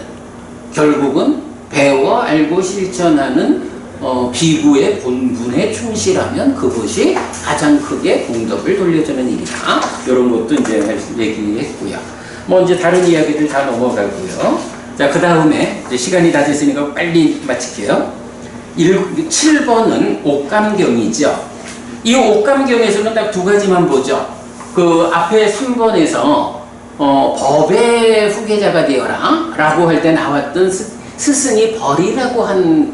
결국은 배워 알고 실천하는 비구의 본분에 충실하면 그것이 가장 크게 공덕을 돌려주는 일이다. 이런 것도 이제 얘기했고요. 뭐 이제 다른 이야기들 다 넘어가고요. 자, 그 다음에 이제 시간이 다 됐으니까 빨리 마칠게요. 7번은 옥감경이죠. 이 옥감경에서는 딱 두 가지만 보죠. 그 앞에 3번에서 법의 후계자가 되어라 라고 할 때 나왔던 스승이 벌이라고 한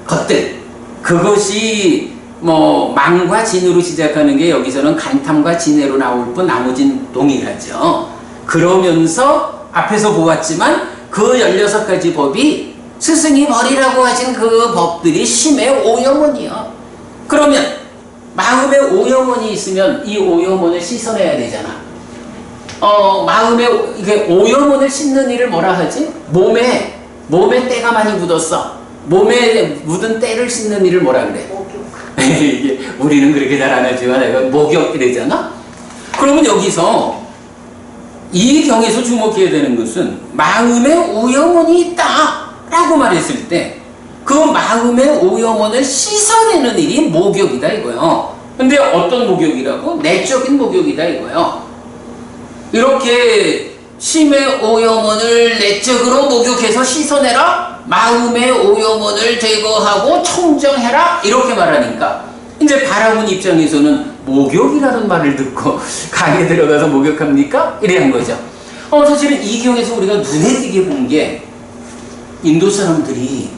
것들, 그것이 뭐 망과 진으로 시작하는 게 여기서는 간탐과 진해로 나올 뿐 나머진 동일하죠. 그러면서 앞에서 보았지만 그 16가지 법이 스승이 벌이라고 하신 그 법들이 심의 오염원이요. 그러면 마음에 오염원이 있으면 이 오염원을 씻어내야 되잖아. 마음에 이게 오염원을 씻는 일을 뭐라 하지? 몸에 때가 많이 묻었어. 몸에 묻은 때를 씻는 일을 뭐라 그래? 목욕. 이게 우리는 그렇게 잘 안 하지만 이건 목욕이래잖아. 그러면 여기서 이 경에서 주목해야 되는 것은 마음에 오염원이 있다라고 말했을 때 그 마음의 오염원을 씻어내는 일이 목욕이다 이거요. 근데 어떤 목욕이라고? 내적인 목욕이다 이거요. 이렇게 심의 오염원을 내적으로 목욕해서 씻어내라, 마음의 오염원을 제거하고 청정해라, 이렇게 말하니까 이제 바라본 입장에서는 목욕이라는 말을 듣고 강에 들어가서 목욕합니까? 이래한 거죠. 사실은 이 경에서 우리가 눈에 띄게 본 게 인도 사람들이,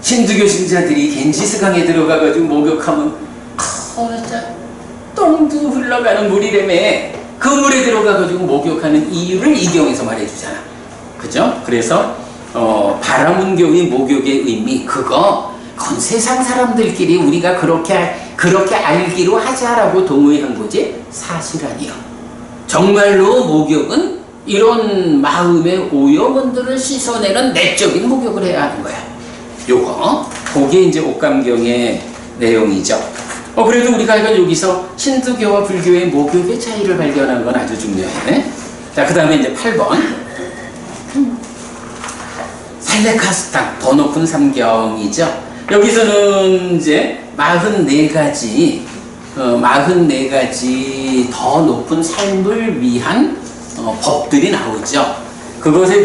힌두교 신자들이 겐지스 강에 들어가가지고 목욕하면 진짜 똥도 흘러가는 물이라며 그 물에 들어가가지고 목욕하는 이유를 이 경에서 말해주잖아. 그죠? 그래서 바라문교의 목욕의 의미, 그건 세상 사람들끼리 우리가 그렇게 알기로 하자라고 동의한 거지 사실 아니요. 정말로 목욕은 이런 마음의 오염원들을 씻어내는 내적인 목욕을 해야 하는 거야. 그게 이제 옥감경의 내용이죠. 그래도 우리가 이건 여기서 힌두교와 불교의 목욕의 차이를 발견한 건 아주 중요해. 자, 그 다음에 이제 8번. 살레카스탕, 더 높은 삼경이죠. 여기서는 이제 44가지 더 높은 삶을 위한 법들이 나오죠. 그것에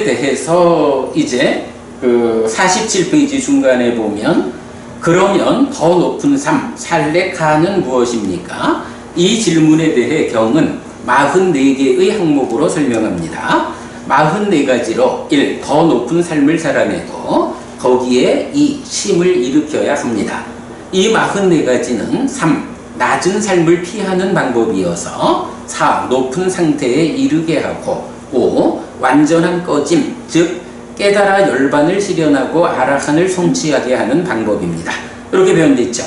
대해서 이제 그 47페이지 중간에 보면 그러면 더 높은 삶, 살레카는 무엇입니까? 이 질문에 대해 경은 44개의 항목으로 설명합니다. 44가지로 1. 더 높은 삶을 살아내고 거기에 2. 심을 일으켜야 합니다. 이 44가지는 3. 낮은 삶을 피하는 방법이어서 4. 높은 상태에 이르게 하고 5. 완전한 꺼짐, 즉 깨달아 열반을 실현하고 아라한을 성취하게 하는 방법입니다. 이렇게 표현되어 있죠.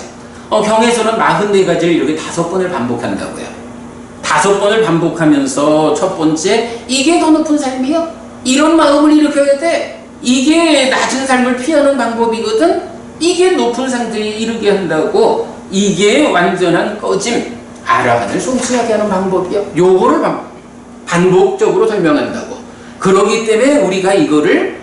경에서는 44가지를 이렇게 5번을 반복한다고요. 5번을 반복하면서 첫 번째, 이게 더 높은 삶이요? 이런 마음을 일으켜야 돼. 이게 낮은 삶을 피하는 방법이거든. 이게 높은 상태에 이르게 한다고. 이게 완전한 꺼짐, 아라한을 성취하게 하는 방법이요. 요거를 반복적으로 설명한다고. 그러기 때문에 우리가 이거를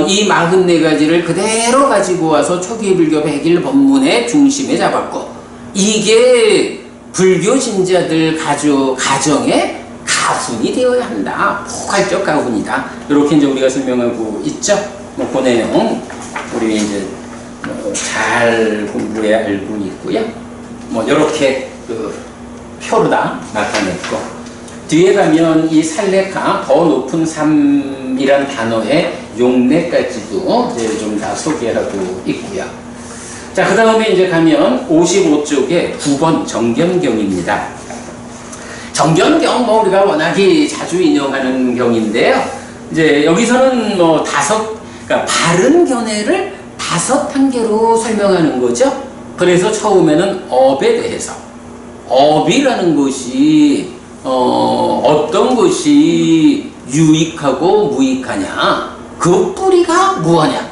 이 44가지를 그대로 가지고 와서 초기 불교 100일 법문의 중심에 잡았고, 이게 불교 신자들 가정의 가훈이 되어야 한다. 포괄적 가훈이다. 이렇게 이제 우리가 설명하고 있죠. 그 내용 우리 이제 잘 공부해 알고 있고요. 이렇게 그 표로 다 나타냈고, 뒤에 가면 이 살레카, 더 높은 삶이란 단어의 용례까지도 이제 좀 다 소개하고 있고요. 자, 그 다음에 이제 가면 55쪽에 9번 정견경입니다. 정견경, 우리가 워낙에 자주 인용하는 경인데요. 이제 여기서는 그러니까 바른 견해를 5단계로 설명하는 거죠. 그래서 처음에는 업에 대해서, 업이라는 것이 어떤 것이 유익하고 무익하냐, 그 뿌리가 무엇냐.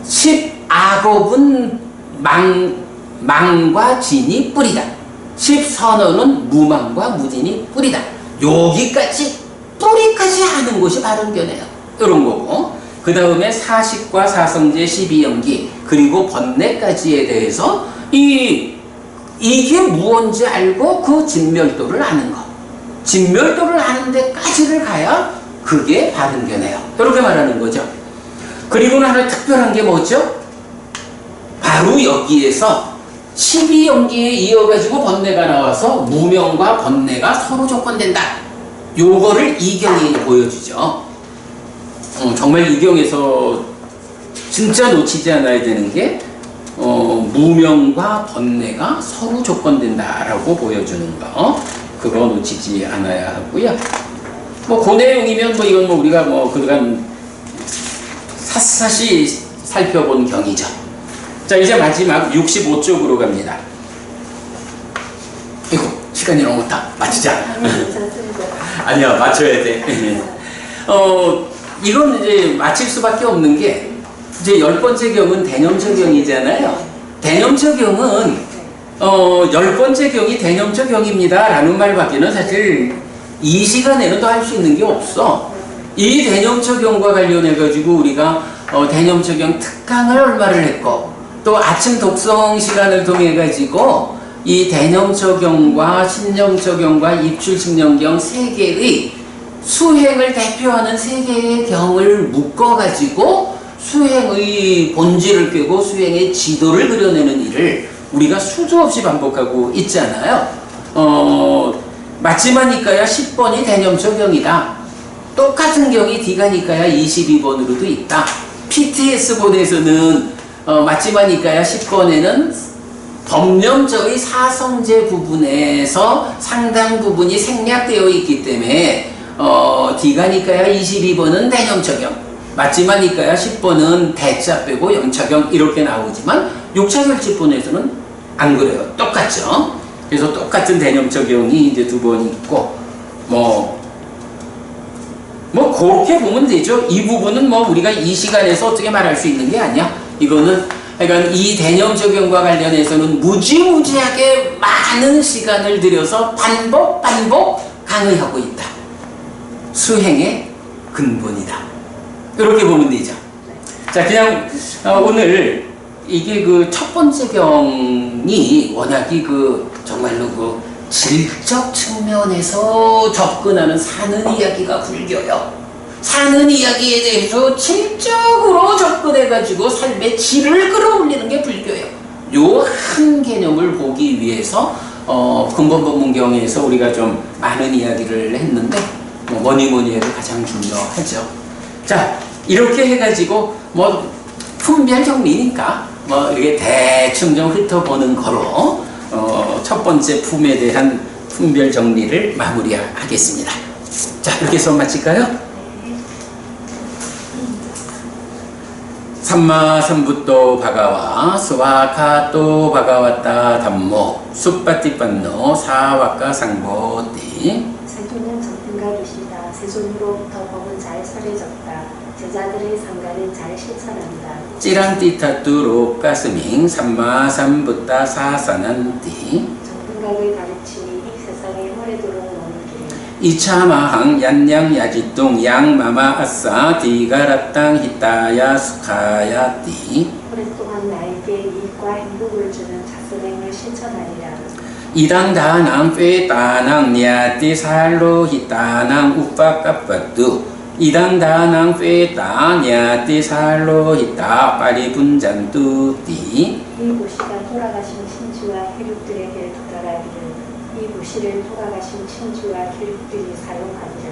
10악업은 망과 진이 뿌리다. 10선언은 무망과 무진이 뿌리다. 여기까지 뿌리까지 하는 것이 바른견해요. 이런 거고, 그 다음에 사식과 사성제 12연기 그리고 번뇌까지에 대해서 이게 무언지 알고 그 진멸도를 아는 거, 진멸도를 아는 데까지를 가야 그게 바른견해요. 이렇게 말하는 거죠. 그리고는 하나 특별한 게 뭐죠? 바로 여기에서 12연기에 이어가지고 번뇌가 나와서 무명과 번뇌가 서로 조건된다. 요거를 이경이 보여주죠. 정말 이경에서 진짜 놓치지 않아야 되는 게 무명과 번뇌가 서로 조건된다라고 보여주는 거, 그거 놓치지 않아야 하고요. 뭐 그 내용이면 뭐 이건 뭐 우리가 뭐 그간 샅샅이 살펴본 경이죠. 자, 이제 마지막 65쪽으로 갑니다. 이거 시간이 너무 다 맞추자. 아니야, 맞춰야 돼. 이건 이제 맞힐 수밖에 없는 게, 이제 10번째 경은 대념처 경이잖아요. 대념처 경은 10번째 경이 대념처 경입니다 라는 말밖에는 사실 이 시간에는 또 할 수 있는 게 없어. 이 대념처 경과 관련해 가지고 우리가 대념처 경 특강을 얼마를 했고, 또 아침 독성 시간을 통해 가지고 이 대념처 경과 신념처 경과 입출식념경 세 개의 수행을 대표하는 세 개의 경을 묶어가지고 수행의 본질을 꿰고 수행의 지도를 그려내는 일을 우리가 수도 없이 반복하고 있잖아요. 마지막이니까야 10번이 대념처 경이다. 똑같은 경이 디가니까야 22번으로도 있다. PTS본에서는 마지막이니까야 10번에는 법념적의 사성제 부분에서 상당 부분이 생략되어 있기 때문에 디가니까야 22번은 대념처경, 마지막이니까야 10번은 대자 빼고 영처경 이렇게 나오지만 6차 결집본에서는 안 그래요. 똑같죠. 그래서 똑같은 대념처경이 이제 두 번 있고, 뭐 그렇게 보면 되죠. 이 부분은 뭐 우리가 이 시간에서 어떻게 말할 수 있는 게 아니야. 이거는 그러니까 이 대념적용과 관련해서는 무지무지하게 많은 시간을 들여서 반복 강의하고 있다. 수행의 근본이다. 이렇게 보면 되죠. 자, 그냥 오늘 이게 그 첫 번째 경이 워낙이 그 정말로 그 질적 측면에서 접근하는 사는 이야기가 불교요. 사는 이야기에 대해서 질적으로 접근해가지고 삶의 질을 끌어올리는 게 불교예요. 요 한 개념을 보기 위해서 근본법문경에서 우리가 좀 많은 이야기를 했는데 뭐니 해도 가장 중요하죠. 자, 이렇게 해가지고 뭐 품별 정리니까 뭐 이렇게 대충 좀 훑어보는 거로 첫 번째 품에 대한 품별 정리를 마무리하겠습니다. 자, 이렇게 해서 마칠까요? 삼마삼부토 바가와 스와카토 바가와타 담모 숲바티판노 사와카 상보띠. 세존은 전등각이시다. 세존으로부터 법은 잘 설해졌다. 제자들의 상가는 잘 실천한다. 찌란띠타뚜로 가스밍 삼마삼부타 사사난띠. 전등각의 가르침이 이 세상에 오래도록 머물기를. 이차마항 얀양야지똥 양마마 아싸 디가라땅 히타야 수카야띠. 오랫동안 나에게 이익과 행복을 주는 자선행을 실천하리라. 이당다낭 페따낭 니아띠 살로 히타낭 우빠까빠뚜. 이당다낭 페따 니아띠 살로 히타 파리분잔뚜띠. 이 무시가 돌아가신 신주와 혈육들에게 도달하기를. 이 무시를 돌아가신 신주와 혈육들이 사용하기를.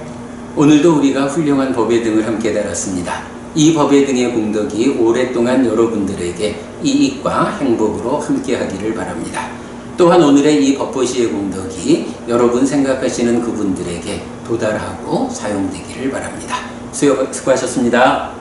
오늘도 우리가 훌륭한 법의 등을 함께 달았습니다. 이 법의 등의 공덕이 오랫동안 여러분들에게 이익과 행복으로 함께 하기를 바랍니다. 또한 오늘의 이 법보시의 공덕이 여러분 생각하시는 그분들에게 도달하고 사용되기를 바랍니다. 수고하셨습니다.